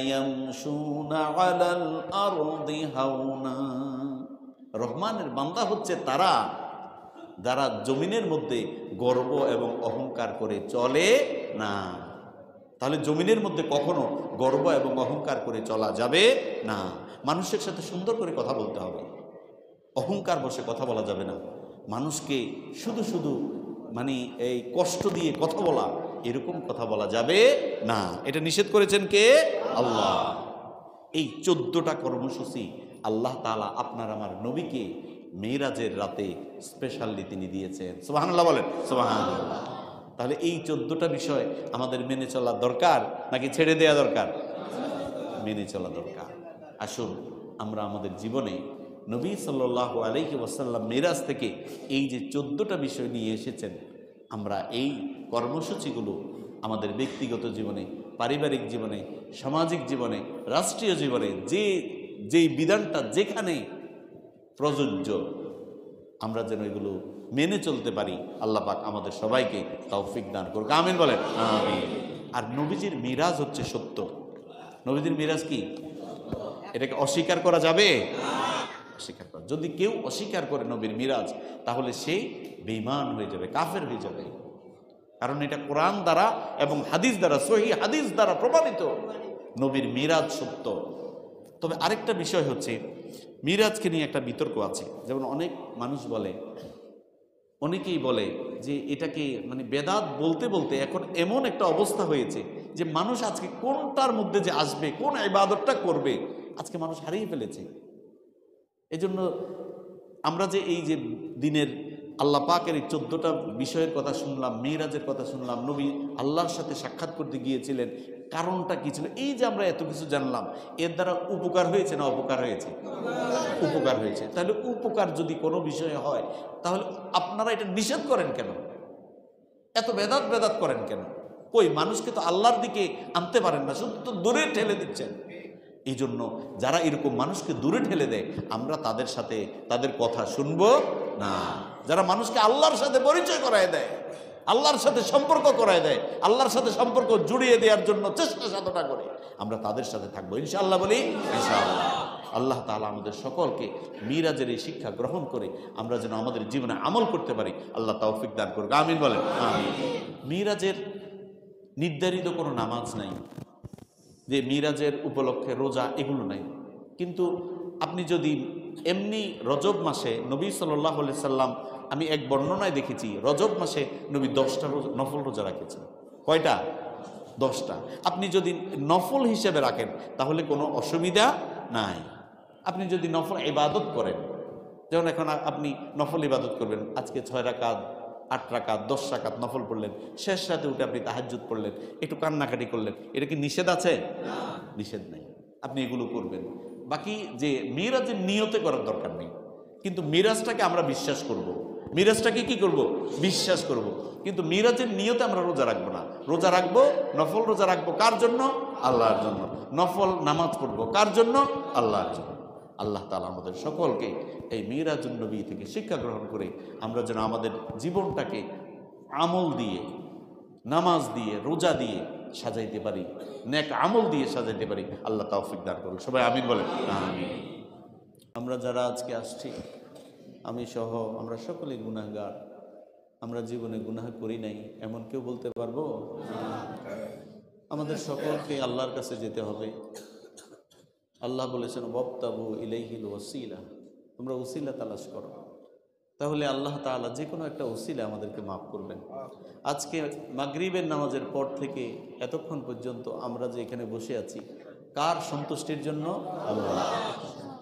ইয়ামশুনা আলাল আরদি হাওনা। রহমানের বান্দা হচ্ছে তারা যারা জমিনের মধ্যে গর্ব এবং অহংকার করে চলে না। তাহলে জমিনের মধ্যে কখনো গর্ব এবং অহংকার করে চলা যাবে না। মানুষের সাথে সুন্দর করে কথা বলতে হবে, অহংকার বসে কথা বলা যাবে না। মানুষকে শুধু শুধু মানে এই কষ্ট দিয়ে কথা বলা, এরকম কথা বলা যাবে না। এটা নিষেধ করেছেন কে? আল্লাহ। এই 14টা কর্মসূচি আল্লাহ তাআলা আপনার আমার নবীকে মেরাজের রাতে স্পেশালি তিনি দিয়েছেন। সুবহানাল্লাহ বলেন, সুবহানাল্লাহ। তাহলে এই 14টা বিষয় আমাদের মেনে চলা দরকার নাকি ছেড়ে দেওয়া দরকার? মেনে চলা দরকার। আসুন আমরা আমাদের জীবনে নবী সাল্লাল্লাহু আলাইহি ওয়াসাল্লাম মেরাজ থেকে এই যে 14টা বিষয় নিয়ে এসেছেন, আমরা এই কর্মসূচিগুলো আমাদের ব্যক্তিগত জীবনে, পারিবারিক জীবনে, সামাজিক জীবনে, রাষ্ট্রীয় জীবনে যেই বিধানটা যেখানে প্রযোজ্য, আমরা যেন এগুলো মেনে চলতে পারি। আল্লাহ পাক আমাদের সবাইকে তৌফিক দান করুক, আমিন বলেন, আমিন। আর নবীজির মিরাজ হচ্ছে সত্য। নবীজির মিরাজ কি? এটাকে অস্বীকার করা যাবে? অস্বীকার করা, যদি কেউ অস্বীকার করে নবীর মিরাজ, তাহলে সে বেঈমান হয়ে যাবে, কাফের হয়ে যাবে। কারণ এটা কোরআন দ্বারা এবং হাদিস দ্বারা, সহিহ হাদিস দ্বারা প্রমাণিত নবীর মিরাজ সত্য। তবে আরেকটা বিষয় হচ্ছে, মিরাজকে নিয়ে একটা বিতর্ক আছে। যেমন অনেক মানুষ বলে, অনেকেই বলে যে এটাকে মানে বেদাত বলতে বলতে এখন এমন একটা অবস্থা হয়েছে যে মানুষ আজকে কোনটার মধ্যে যে আসবে, কোন ইবাদতটা করবে, আজকে মানুষ হারিয়ে ফেলেছে। এজন্য আমরা যে এই যে দিনের আল্লাহ পাকের এই 14টা বিষয়ের কথা শুনলাম, মিরাজের কথা শুনলাম, নবী আল্লাহর সাথে সাক্ষাৎ করতে গিয়েছিলেন, কারণটা কি ছিল, এই যে আমরা এত কিছু জানলাম, এর দ্বারা উপকার হয়েছে না অপকার হয়েছে? উপকার হয়েছে। তাহলে উপকার যদি কোনো বিষয়ে হয়, তাহলে আপনারা এটা নিষেধ করেন কেন? এত বেদাত বেদাত করেন কেন? কই মানুষকে তো আল্লাহর দিকে আনতে পারেন না, শুধু তো দূরে ঠেলে দিচ্ছেন। এই জন্য যারা এরকম মানুষকে দূরে ঠেলে দেয়, আমরা তাদের সাথে তাদের কথা শুনবো না। যারা মানুষকে আল্লাহর সাথে পরিচয় করায় দেয়, আল্লাহর সাথে সম্পর্ক করায় দেয়, আল্লাহর সাথে সম্পর্ক জুড়িয়ে দেওয়ার জন্য চেষ্টা সাধনা করে, আমরা তাদের সাথে থাকবো ইনশাআল্লাহ। বলি ইনশাআল্লাহ। আল্লাহ তাআলা আমাদের সকলকে মিরাজের এই শিক্ষা গ্রহণ করে আমরা যেন আমাদের জীবনে আমল করতে পারি, আল্লাহ তৌফিক দান করুক। আমিন বলেন আমিন। মিরাজের নির্ধারিত কোনো নামাজ নাই, যে মিরাজের উপলক্ষে রোজা, এগুলো নাই। কিন্তু আপনি যদি এমনি রজব মাসে নবী সাল্লাল্লাহু আলাইহি সাল্লাম, আমি এক বর্ণনায় দেখেছি রজব মাসে নবী 10টা নফল রোজা রাখেছেন। কয়টা? 10টা। আপনি যদি নফল হিসেবে রাখেন তাহলে কোনো অসুবিধা নাই। আপনি যদি নফল ইবাদত করেন, যেমন এখন আপনি নফল ইবাদত করবেন, আজকে 6 রাকাত, 8 রাকাত, 10 রাকাত নফল পড়লেন, শেষ রাতে উঠে আপনি তাহাজ্জুদ পড়লেন, একটু কান্নাকাটি করলেন, এটা কি নিষেধ আছে? নিষেধ নেই, আপনি এগুলো করবেন। বাকি যে মিরাজের নিয়তে করার দরকার নেই, কিন্তু মিরাজটাকে আমরা বিশ্বাস করব, মিরাজটাকে কি করব? বিশ্বাস করব। কিন্তু মিরাজের নিয়তে আমরা রোজা রাখবো না। রোজা রাখবো, নফল রোজা রাখবো কার জন্য? আল্লাহর জন্য। নফল নামাজ পড়বো কার জন্য? আল্লাহর জন্য। আল্লাহ তাআলা আমাদের সকলকে এই মিরাজুন নবী থেকে শিক্ষা গ্রহণ করে আমরা যেন আমাদের জীবনটাকে আমল দিয়ে, নামাজ দিয়ে, রোজা দিয়ে সাজাইতে পারি, নেক আমল দিয়ে সাজাইতে পারি, আল্লাহ তৌফিক দান করুন। সবাই আমিন বলেন আমিন। আমরা যারা আজকে আসছি, আমি সহ আমরা সকলেই গুনাহগার। আমরা জীবনে গুনাহ করি নাই এমন কেউ বলতে পারবো? আমাদের সকলকে আল্লাহর কাছে যেতে হবে। আল্লাহ বলেছেন ওয়াবতাগু ইলাইহিল ওয়াসিলা, তোমরা ওসিলা তালাশ করো, তাহলে আল্লাহ তাআলা যে কোনো একটা ওসিলা আমাদেরকে মাফ করবেন। আজকে মাগরিবের নামাজের পর থেকে এতক্ষণ পর্যন্ত আমরা যে এখানে বসে আছি, কার সন্তুষ্টির জন্য? আল্লাহ।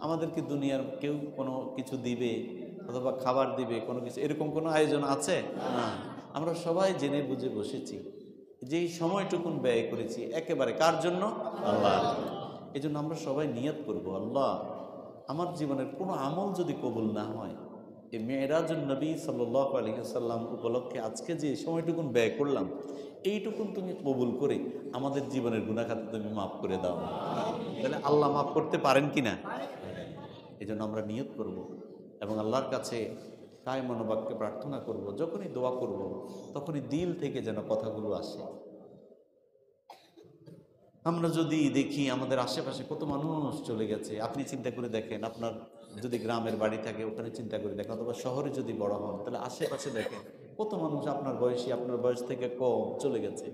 আমাদেরকে দুনিয়ার কেউ কোনো কিছু দিবে অথবা খাবার দিবে, কোনো কিছু এরকম কোনো আয়োজন আছে না। আমরা সবাই জেনে বুঝে বসেছি, যেই সময়টুকুন ব্যয় করেছি একেবারে কার জন্য? আল্লাহ। এই জন্য আমরা সবাই নিয়ত করব, আল্লাহ আমার জীবনের কোনো আমল যদি কবুল না হয়, এই মেরাজুন নবী সাল্লাল্লাহু আলাইহি ওয়াসাল্লাম উপলক্ষে আজকে যে সময়টুকুন ব্যয় করলাম, এইটুকুন তুমি কবুল করে আমাদের জীবনের গুনাহ খাতা তুমি মাফ করে দাও। তাহলে আল্লাহ মাফ করতে পারেন কি না? এই জন্য আমরা নিয়ত করব এবং আল্লাহর কাছে কায় মনোবাক্যে প্রার্থনা করব, যখনই দোয়া করব তখনই দিল থেকে যেন কথাগুলো আসে। আমরা যদি দেখি আমাদের আশেপাশে কত মানুষ চলে গেছে, আপনি চিন্তা করে দেখেন, আপনার যদি গ্রামের বাড়ি থাকে ওখানে চিন্তা করে দেখেন, অথবা শহরে যদি বড় হন, তাহলে আশেপাশে দেখেন কত মানুষ আপনার বয়সী, আপনার বয়স থেকে কম চলে গেছে।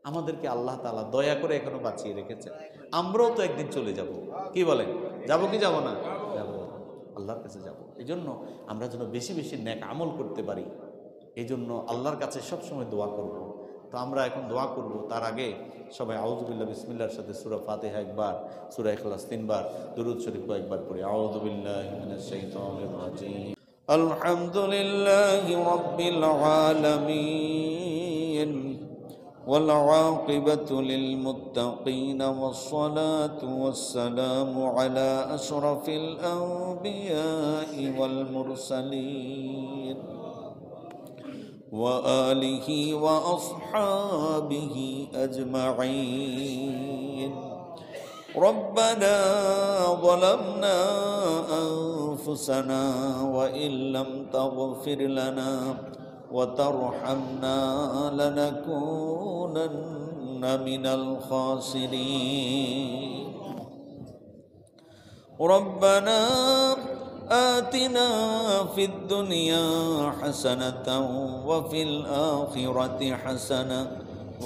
আমাদেরকে আল্লাহ তাআলা দয়া করে এখনো বাঁচিয়ে রেখেছে। আমরাও তো একদিন চলে যাব, কি বলেন? যাব কি যাব না? যাব, আল্লাহর কাছে যাব। এই জন্য আমরা যেন বেশি বেশি নেক আমল করতে পারি, এই জন্য আল্লাহর কাছে সবসময় দোয়া করব। তো আমরা এখন দোয়া করব, তার আগে সবাই আউযু বিল্লাহি বিসমিল্লাহর সাথে সূরা ফাতিহা একবার, সূরা ইখলাস 3 বার, দুরূদ শরীফ কয়েকবার পড়ি। আউযু বিল্লাহি মিনাশ শাইতানির রাজীম। আলহামদুলিল্লাহি রাব্বিল আলামিন ওয়াল আকিবাতু লিল মুত্তাকিন ওয়াস সালাতু ওয়াস সালামু আলা আশরাফিল আনবিয়াই ওয়াল মুরসালিন وآله وأصحابه أجمعين. ربنا ظلمنا أنفسنا وإن لم تغفر لنا وترحمنا لنكونن من الخاسرين. ربنا آتنا في الدنيا حسنة وفي الآخرة حسنة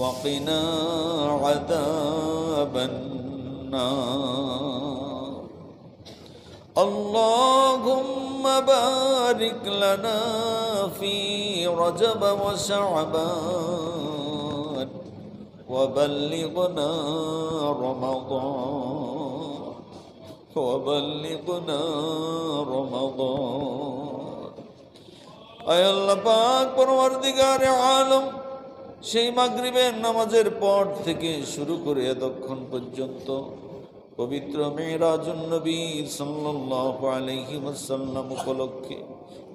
وقنا عذاب النار. اللهم بارك لنا في رجب وشعبان وبلغنا رمضان وبلغنا رمضان আয় আল্লাহ পাক পরওয়ারদিগারে আলম সেই মাগরিবের নামাজের পর থেকে শুরু করে এতক্ষণ পর্যন্ত পবিত্র মেরাজুন নবী সাল্লাল্লাহু আলাইহি ওয়াসাল্লাম উপলক্ষে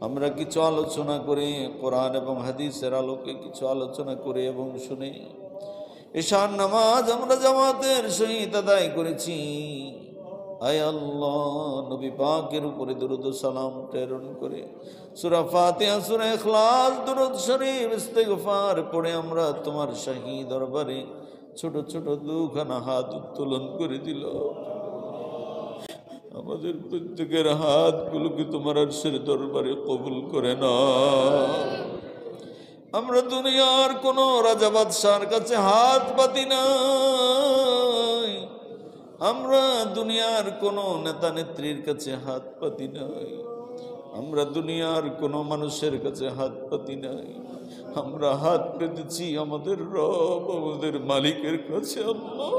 আমরা কিছু আলোচনা করে কোরআন এবং হাদিসের আলোকে কিছু আলোচনা করে এবং শুনে ঈশার নামাজ আমরা জামাতের সহিত আদায় করেছি। আয় আল্লাহ নবী পাকের উপরে দরুদ ও সালাম প্রেরণ করে সূরা ফাতিহা সূরা ইখলাস দরুদ শরীফ ইস্তিগফার পড়ে আমরা তোমার শাহী দরবারে ছোট ছোট দুখানা হাত উত্তোলন করে দিল। আমাদের প্রত্যেকের হাতগুলোকে তোমার আরশের দরবারে কবুল করে নাও। আমরা দুনিয়ার কোন রাজা বাদশার কাছে হাত পাতি নাই, আমরা দুনিয়ার কোন নেতা নেত্রীর কাছে হাত পাতি নাই, আমরা দুনিয়ার কোন মানুষের কাছে হাত পাতি নাই। আমরা হাত পেতেছি আমাদের রব, আমাদের মালিকের কাছে। আল্লাহ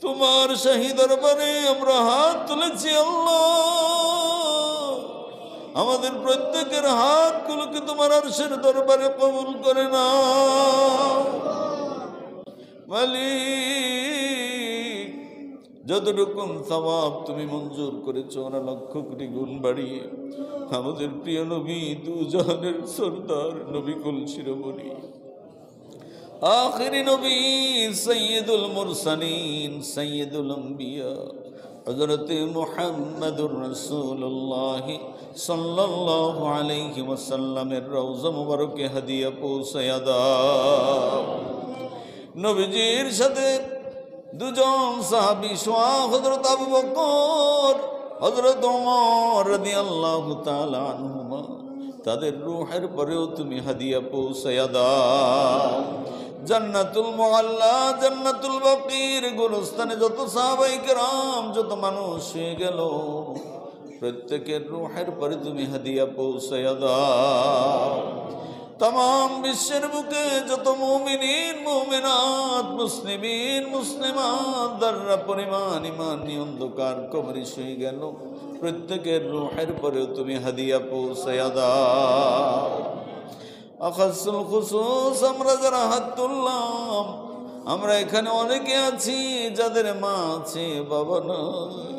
তোমার শাহী দরবারে আমরা হাত তুলেছি। আল্লাহ আমাদের প্রত্যেকের হাতগুলোকে তোমার আরশের দরবারে কবুল করে নাও। মালিক যতটুকু সওয়াব তুমি মঞ্জুর করেছো ওরা লক্ষ কোটি গুণ বাড়িয়ে আমাদের প্রিয় নবী দু জাহানের সরদার নবী কুল শিরোমণি আখিরি নবী সৈয়দুল মুরসালিন সৈয়দুল আম্বিয়া হযরত মুহাম্মদুর রাসূলুল্লাহ সাল্লাল্লাহু আলাইহি ওয়াসাল্লামের রওজা মুবারকে হাদিয়া পৌঁছায়া দাও। নবীজির সাথে দুজন সাহাবী সোয়া হযরত আবু বকর হযরত ওমর রাদিয়াল্লাহু তাআলা আনহুমা তাদের রূহের পরেও তুমি হাদিয়া পৌঁছায়া দাও। জান্নাতুল মুআল্লা জান্নাতুল বাকির গুলস্তানে যত সাহাবায়ে কেরাম যত মানুষ হয়ে গেল প্রত্যেকের রূহের পরে তুমি হাদিয়া পৌঁছায়া দাও। तमाम বিশ্বের বুকে যত মুমিনিন মুমিনাত মুসলিমিন মুসলিমাত যারা পরিমাণ ঈমান নিয়ে অন্ধকার কবরে শুয়ে গেল প্রত্যেকের রূহের পরে তুমি হাদিয়া পৌঁছায়া দাও। আখাসুল খুসুস আমরা যারা হাত তুললাম আমরা এখানে অনেকে আছি যাদের মা আছে বাবা নাই,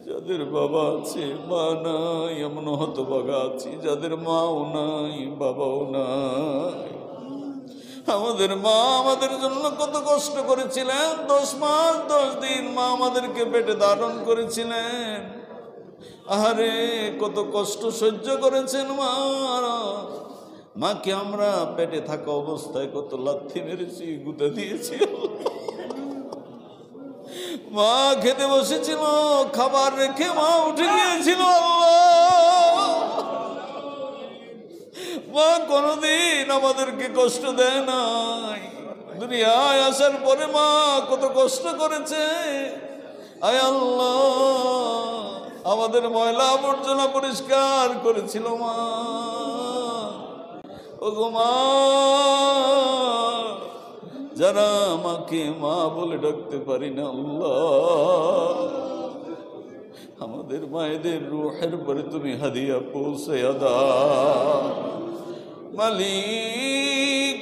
যাদের বাবা আছে মা নাই, এমন হতভাগা আছি যাদের মাও নাই বাবাও নাই। আমাদের মা আমাদের জন্য কত কষ্ট করেছিলেন, 10 মাস 10 দিন মা আমাদেরকে পেটে ধারণ করেছিলেন। আহারে কত কষ্ট সহ্য করেছেন মা। মাকে আমরা পেটে থাকা অবস্থায় কত লাথি মেরেছি, গুঁতা দিয়েছি। মা খেতে বসেছিল, খাবার রেখে মা উঠে গিয়েছিল। মা কোনদিন আমাদেরকে কষ্ট দেয় নাই। দুনিয়ায় আসার পরে মা কত কষ্ট করেছে। আয় আল্লাহ আমাদের ময়লা আবর্জনা পরিষ্কার করেছিল মা। ওগো মা যারা আমাকে মা বলে ডাকতে পারি না আল্লাহ আমাদের মায়েদের রূহের পরে তুমি হাদিয়া পৌঁছায়া দাও। মালিক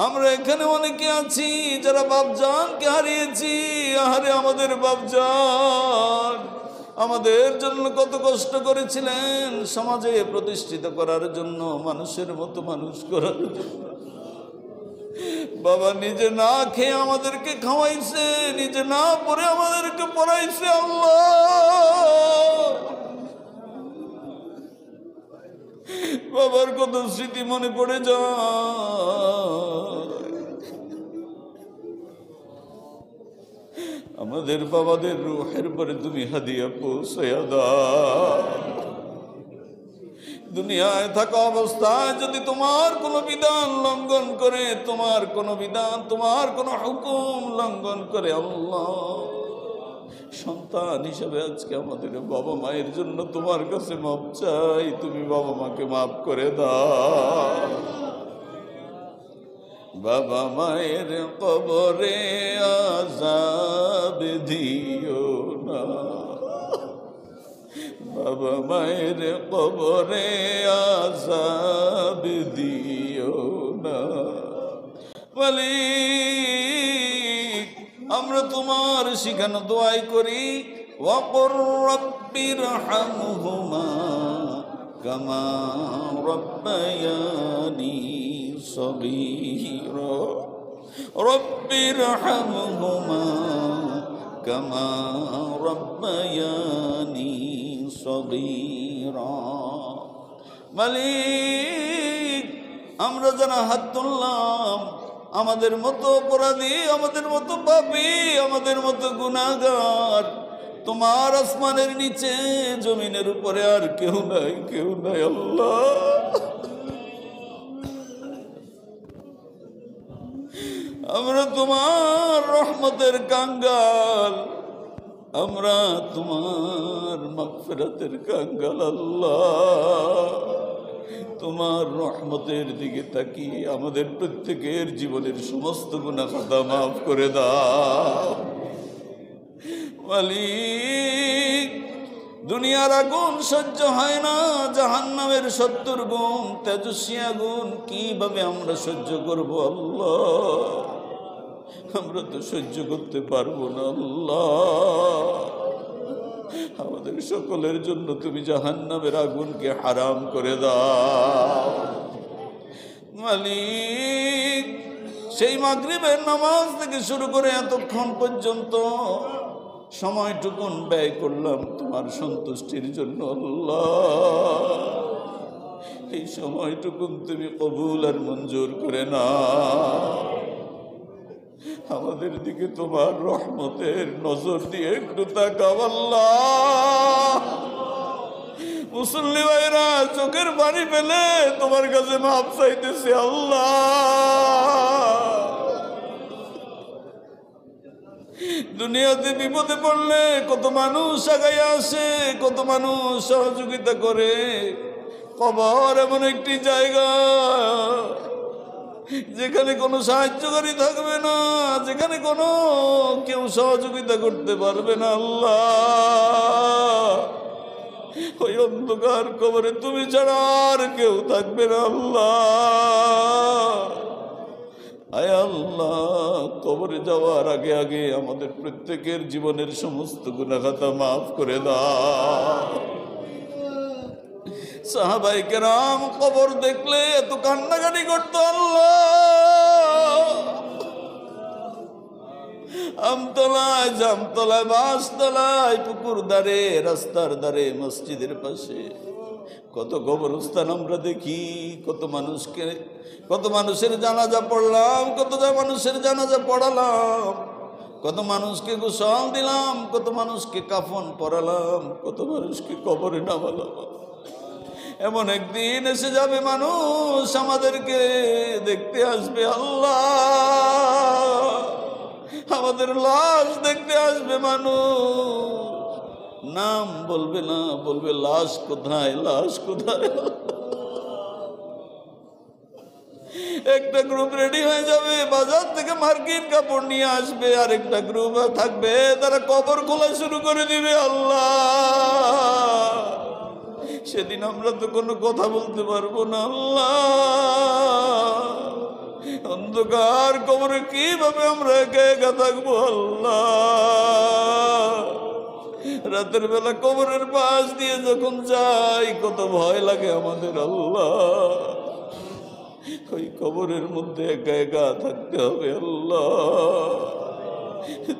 আমরা এখানে অনেকে আছি যারা বাপজানকে হারিয়েছি। আহারে আমাদের বাপজান আমাদের জন্য কত কষ্ট করেছিলেন, সমাজে প্রতিষ্ঠিত করার জন্য, মানুষের মতো মানুষ করার জন্য। বাবা নিজে না খেয়ে আমাদেরকে খাওয়াইছে, নিজে না পরে আমাদেরকে পড়াইছে। আল্লাহ বাবার কত স্মৃতি মনে পড়ে যায়। আমাদের বাবাদের রূহের পরে তুমি হাদিয়া পৌঁছায়া দাও। দুনিয়ায় থাকা অবস্থায় যদি তোমার কোনো বিধান লঙ্ঘন করে, তোমার কোনো বিধান তোমার কোনো হুকুম লঙ্ঘন করে আল্লাহ সন্তান হিসাবে আজকে আমাদের বাবা মায়ের জন্য তোমার কাছে মাপ চাই, তুমি বাবা মাকে মাফ করে দাও। বাবা মায়ের কবরে আযাব দিও না, বাবা মায়ের কবরে আযাব দিও না। মালিক, আমরা তোমার শিখানো দোয়াই করি, ওয়াকুর রব্বিরহামহুমা কামা রব্বায়ানি সগীরা, রব্বিরহামহুমা কামা রব্বায়ানি সগীরা। মালিক, আমরা যারা হাত তুললাম, আমাদের মতো অপরাধী, আমাদের মতো পাপী, আমাদের মতো গুনাহগার তোমার আসমানের নিচে জমিনের উপরে আর কেউ নাই, কেউ নাই আল্লাহ। আমরা তোমার রহমতের কাঙ্গাল, আমরা তোমার মাগফিরাতের কাঙ্গাল আল্লাহ। তোমার রহমতের দিকে তাকিয়ে আমাদের প্রত্যেকের জীবনের সমস্ত গুনাহ খাতা মাফ করে দাও। মালিক, দুনিয়ার আগুন সহ্য হয় না, জাহান্নামের 70 গুণ তেজস্বী আগুন কিভাবে আমরা সহ্য করব আল্লাহ? আমরা তো সহ্য করতে পারবো না আল্লাহ। আমাদের সকলের জন্য তুমি জাহান্নামের আগুনকে হারাম করে দাও। মালিক, সেই মাগরিবের নামাজ থেকে শুরু করে এতক্ষণ পর্যন্ত সময়টুকুন ব্যয় করলাম তোমার সন্তুষ্টির জন্য আল্লাহ। এই সময়টুকুন তুমি কবুল আর মঞ্জুর করে না। আমাদের দিকে তোমার রহমতের নজর দিয়ে একটু তাকাও আল্লাহ। মুসল্লি ভাইরা চোখের পানি ফেলে তোমার কাছে মাপ চাইতেছে আল্লাহ। দুনিয়াতে বিপদে পড়লে কত মানুষ আগায় আসে, কত মানুষ সহযোগিতা করে। কবর এমন একটি জায়গা যেখানে কোনো সাহায্যকারী থাকবে না, যেখানে কোনো কেউ সহযোগিতা করতে পারবে না আল্লাহ। ওই অন্ধকার কবরে তুমি ছাড়া আর কেউ থাকবে না আল্লাহ। আয় আল্লাহ, কবরে যাওয়ার আগে আগে আমাদের প্রত্যেকের জীবনের সমস্ত গুনাহ খাতা মাফ করে দাও। সাহাবায়ে কেরাম কবর দেখলে এত কান্নাকাটি করতো আল্লাহ। আমতলায়, জামতলায়, বাসতলায়, পুকুর ধারে, রাস্তার ধারে, মসজিদের পাশে কত কবরস্থান আমরা দেখি। কত মানুষের জানাজা পড়লাম, কত মানুষের জানাজা পড়ালাম, কত মানুষকে গোসল দিলাম, কত মানুষকে কাফন পরালাম, কত মানুষকে কবরে নামালাম। এমন একদিন এসে যাবে মানুষ আমাদেরকে দেখতে আসবে আল্লাহ। আমাদের লাশ দেখতে আসবে মানুষ, নাম বলবে না, বলবে লাশ কোথায়, লাশ কোথায়। একটা গ্রুপ রেডি হয়ে যাবে, বাজার থেকে মার্কিন কাপড় নিয়ে আসবে, আর একটা গ্রুপ থাকবে তারা কবর খোলা শুরু করে দিবে আল্লাহ। সেদিন আমরা তো কোনো কথা বলতে পারবো না আল্লাহ। অন্ধকার কবরে কিভাবে আমরা একা একা থাকবো আল্লাহ। রাতের বেলা কবরের পাশ দিয়ে যখন যাই কত ভয় লাগে আমাদের আল্লাহ। ওই কবরের মধ্যে একা একা থাকতে হবে আল্লাহ।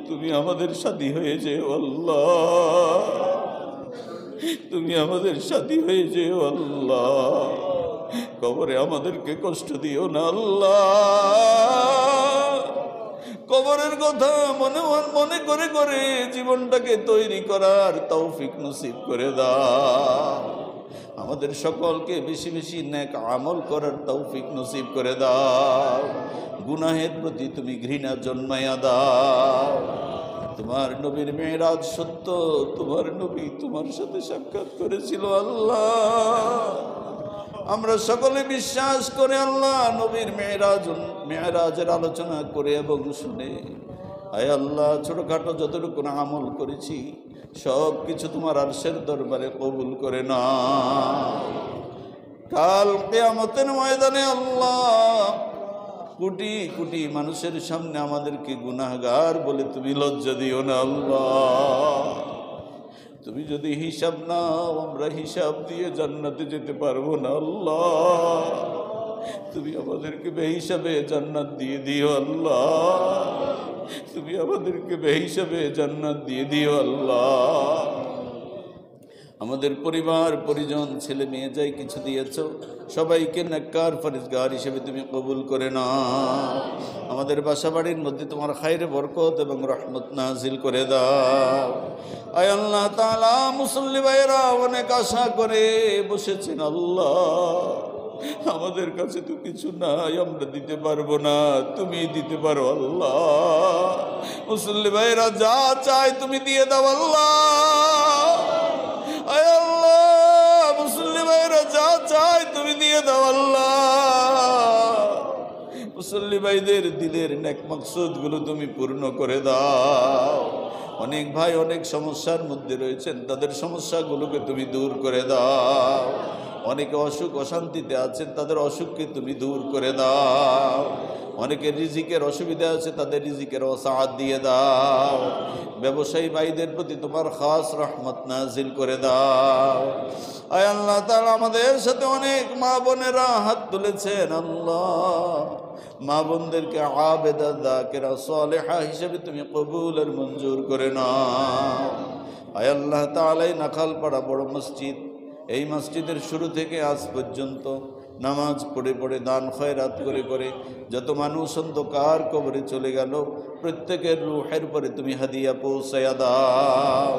তুমি আমাদের সাথী হয়ে যেও আল্লাহ, তুমি আমাদের সাথী হয়ে যেও আল্লাহ। কবরে আমাদেরকে কষ্ট দিও না আল্লাহ। কবরের কথা মনে করে করে জীবনটাকে তৈরি করার তৌফিক নসিব করে দাও। আমাদের সকলকে বেশি বেশি নেক আমল করার তৌফিক নসিব করে দাও। গুনাহের প্রতি তুমি ঘৃণা জন্মাইয়া দাও। তোমার নবীর মেরাজ সত্য, তোমার নবী তোমার সাথে সাক্ষাৎ করেছিল আল্লাহ। আমরা সকলে বিশ্বাস করে আল্লাহ নবীর মেরাজের আলোচনা করে এবং শুনে আয় আল্লাহ ছোটখাটো যতটুকু আমল করেছি সব কিছু তোমার আরশের দরবারে কবুল করে না। কাল কিয়ামতের ময়দানে আল্লাহ কোটি কোটি মানুষের সামনে আমাদেরকে গুনাহগার বলে তুমি লজ্জা দিও না আল্লাহ। তুমি যদি হিসাব নাও আমরা হিসাব দিয়ে জান্নাতে যেতে পারবো না আল্লাহ। তুমি আমাদেরকে বেহিসাবে জান্নাত দিয়ে দিও আল্লাহ। তুমি আমাদেরকে বেহিসাবে জান্নাত দিয়ে দিও আল্লাহ। আমাদের পরিবার পরিজন ছেলে মেয়ে যাই কিছু দিয়েছো সবাইকে নেককার ফরিজগার হিসেবে তুমি কবুল করে নাও। আমাদের বাসা বাড়ির মধ্যে তোমার খায়রে বরকত এবং রহমত নাজিল করে দাও। আয় আল্লাহ তাআলা মুসল্লি ভাইরা অনেক আশা করে বসেছেন আল্লাহ। আমাদের কাছে তো কিছু নাই, আমরা দিতে পারবো না, তুমি দিতে পারো আল্লাহ। মুসল্লি ভাইরা যা চায় তুমি দিয়ে দাও আল্লাহ। আয় আল্লাহ মুসল্লি ভাইরা যা চায় তুমি দিয়ে দাও আল্লাহ। মুসল্লি ভাইদের দিলের নেক মাকসুদ গুলো তুমি পূর্ণ করে দাও। অনেক ভাই অনেক সমস্যার মধ্যে রয়েছেন, তাদের সমস্যাগুলোকে তুমি দূর করে দাও। অনেকে অসুখ অশান্তিতে আছেন, তাদের অসুখকে তুমি দূর করে দাও। অনেকের রিজিকের অসুবিধা আছে, তাদের রিজিকের ওসাআত দিয়ে দাও। ব্যবসায়ী ভাইদের প্রতি তোমার খাস রহমত নাজিল করে দাও। আয় আল্লাহ তাআলা আমাদের সাথে অনেক মা বোনেরা হাত তুলেছেন আল্লাহ। মা বোনদেরকে আবেদা যাকিরা সালেহা হিসেবে তুমি কবুল আর মঞ্জুর করে নাও। আয় আল্লাহ তাআলা নাখালপাড়া বড় মসজিদ, এই মসজিদের শুরু থেকে আজ পর্যন্ত নামাজ পড়ে পড়ে দান খয়রাত করে করে যত মানুষ অন্ধকার কবরে চলে গেল প্রত্যেকের রূহের পরে তুমি হাদিয়া পৌঁছায়া দাও।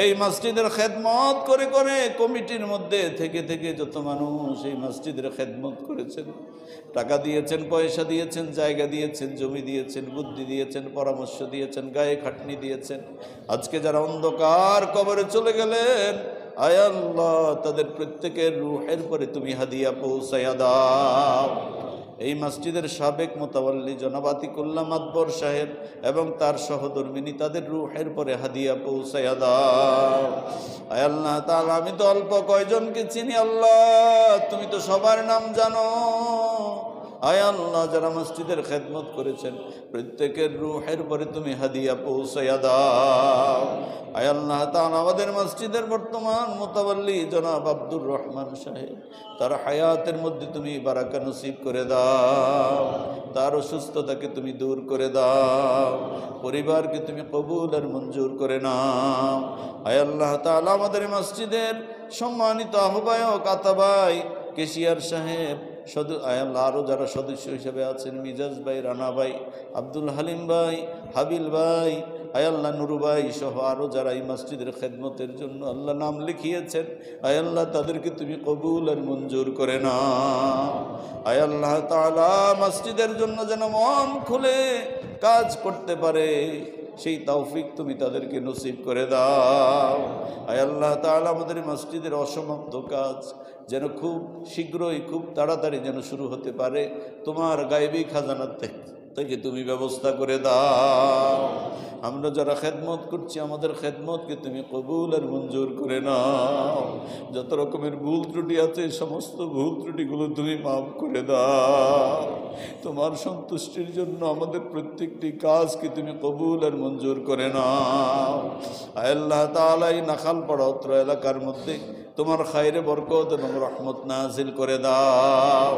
এই মসজিদের খেদমত করে করে কমিটির মধ্যে থেকে থেকে যত মানুষ এই মসজিদের খেদমত করেছেন, টাকা দিয়েছেন, পয়সা দিয়েছেন, জায়গা দিয়েছেন, জমি দিয়েছেন, বুদ্ধি দিয়েছেন, পরামর্শ দিয়েছেন, গায়ে খাটনি দিয়েছেন, আজকে যারা অন্ধকার কবরে চলে গেলেন আয় আল্লাহ তাদের প্রত্যেকের রূহের পরে তুমি হাদিয়া পৌঁছায়া দাও। এই মসজিদের সাবেক মুতাওয়াল্লি জনাব আতিকুল্লাহ মাদবর সাহেব এবং তার সহধর্মিনী তাদের রূহের পরে হাদিয়া পৌঁছায়া দাও। আয় আল্লাহ তাআলা আমি তো অল্প কয়জনকে চিনি আল্লাহ, তুমি তো সবার নাম জানো। আয় আল্লাহ যারা মসজিদের খেদমত করেছেন প্রত্যেকের রূহের পরে তুমি হাদিয়া পৌঁছায়া দাও। আয় আল্লাহ তাআলা আমাদের মসজিদের বর্তমান মুতাওয়াল্লি জনাব আব্দুর রহমান সাহেব, তার হায়াতের মধ্যে তুমি বারাকা নসিব করে দাও, তার অসুস্থতাকে তুমি দূর করে দাও, পরিবারকে তুমি কবুল আর মঞ্জুর করে নাও। আয় আল্লাহ তাআলা আমাদের মসজিদের সম্মানিত আহ্বায়ক আতাবাই, কেশিয়ার সাহেব, আরও যারা সদস্য হিসেবে আছেন, মিজাজ ভাই, রানা ভাই, আব্দুল হালিম ভাই, হাবিল ভাই, আয় আল্লাহ নুরু ভাই সহ আরও যারা এই মসজিদের খেদমতের জন্য আল্লাহ নাম লিখিয়েছেন আয় আল্লাহ তাদেরকে তুমি কবুল আর মঞ্জুর করে নাও। আয় আল্লাহ তাআলা মসজিদের জন্য যেন মন খুলে কাজ করতে পারে সেই তৌফিক তুমি তাদেরকে নসিব করে দাও। আয় আল্লাহ তাআলা আমাদের মসজিদের অসমাপ্ত কাজ যেন খুব শীঘ্রই খুব তাড়াতাড়ি যেন শুরু হতে পারে, তোমার গায়েবী খাজানার থেকে তুমি ব্যবস্থা করে দাও। আমরা যারা খেদমত করছি আমাদের খেদমতকে তুমি কবুল আর মঞ্জুর করে নাও। যত রকমের ভুল ত্রুটি আছে সমস্ত ভুল ত্রুটিগুলো তুমি মাফ করে দাও। তোমার সন্তুষ্টির জন্য আমাদের প্রত্যেকটি কাজকে তুমি কবুল আর মঞ্জুর করে নাও। আল্লাহ তাআলা এই নাখালপাড়া অত্র এলাকার মধ্যে তোমার খায়রে বরকত এবং রহমত নাজিল করে দাও।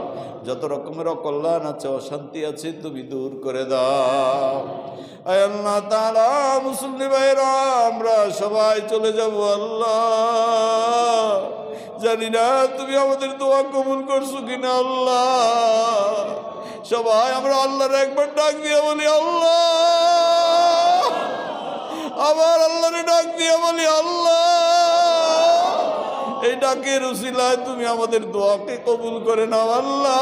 যত রকমের অকল্যাণ আছে অশান্তি আছে তুমি দূর করে দাও। আয় আল্লাহ তাআলা মুসলিম ভাইরা আমরা সবাই চলে যাব আল্লাহ, জানি না তুমি আমাদের দোয়া কবুল করছো কিনা আল্লাহ। সবাই আমরা আল্লাহর একবার ডাক দিয়ে বলি আল্লাহ, আবার আল্লাহরে ডাক দিয়ে বলি আল্লাহ। এই ডাকের উসিলায় তুমি আমাদের দোয়াকে কবুল করে নাও আল্লাহ।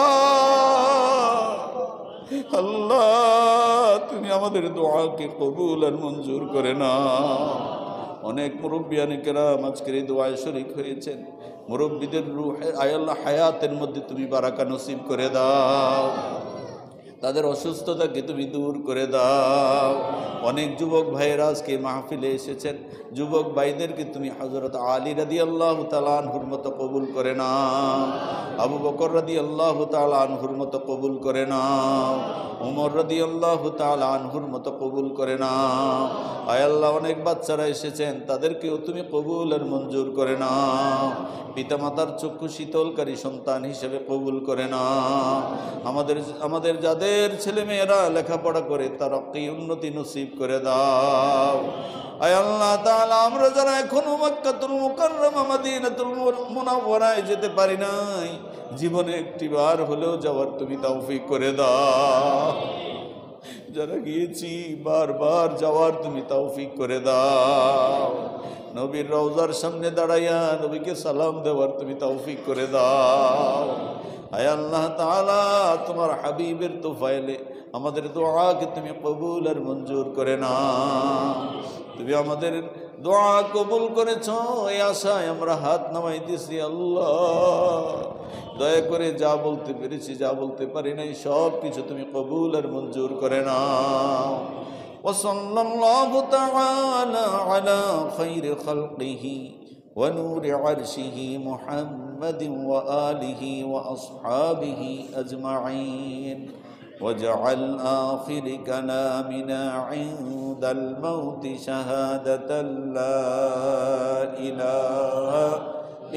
আল্লাহ তুমি আমাদের দোয়াকে কবুল আর মঞ্জুর করে নাও। অনেক মুরব্বিয়ানে কেরাম আজকের এই দোয়ায় শরীক হয়েছেন। মুরব্বীদের রূহে আয় আল্লাহ হায়াতের মধ্যে তুমি বারাকা নসিব করে দাও, তাদের অসুস্থতাকে তুমি দূর করে দাও। অনেক যুবক ভাইয়েরা আজকে মাহফিলে এসেছেন, যুবক ভাইদেরকে তুমি হযরত আলী রাদিয়াল্লাহু তাআলা আনহুর মতো কবুল করে নাও, আবু বকর রাদিয়াল্লাহু তাআলা আনহুর মতো কবুল করে নাও, ওমর রাদিয়াল্লাহু তাআলা আনহুর মতো কবুল করে নাও। আয় আল্লাহ অনেক বাচ্চারা এসেছেন, তাদেরকেও তুমি কবুল আর মঞ্জুর করে নাও। পিতামাতার চক্ষু শীতলকারী সন্তান হিসেবে কবুল করে নাও। আমাদের যাদের ছেলে মেয়েরা লেখাপড়া করে তার উন্নতি নসিব করে দাও। আয় আল্লাহ তাআলা আমরা যারা এখনো মক্কাতুল মুকাররমা মদিনাতুল মুনাওয়ারায় যেতে পারি নাই, জীবনে একটিবার হলেও যাওয়ার তুমি তৌফিক করে দাও। যারা গিয়েছি বারবার যাওয়ার তুমি তৌফিক করে দাও। নবীর রওজার সামনে দাঁড়াইয়া নবীকে সালাম দেওয়ার তুমি তৌফিক করে দাও। আয় আল্লাহ তাআলা তোমার হাবিবের তোফাইলে আমাদের দোয়াকে তুমি কবুল আর মঞ্জুর করে নাও। তুমি আমাদের দোয়া কবুল করেছো, এই আশায় আমরা হাত নামাইতেছি। আল্লাহ দয়া করে যা বলতে পেরেছি, যা বলতে পারি নাই, সব কিছু তুমি কবুল আর মঞ্জুর করে নাও। ওয়াসাল্লাল্লাহু তাআলা আলা খায়রি খালকিহি ওয়া নূরি আরশিহি মুহাম্মাদিন ওয়া আলিহি ওয়া আসহাবিহি আজমাইন। واجعل آخر كلامنا عند الموت شهادة لا إله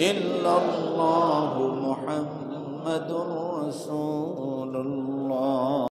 إلا الله محمد رسول الله।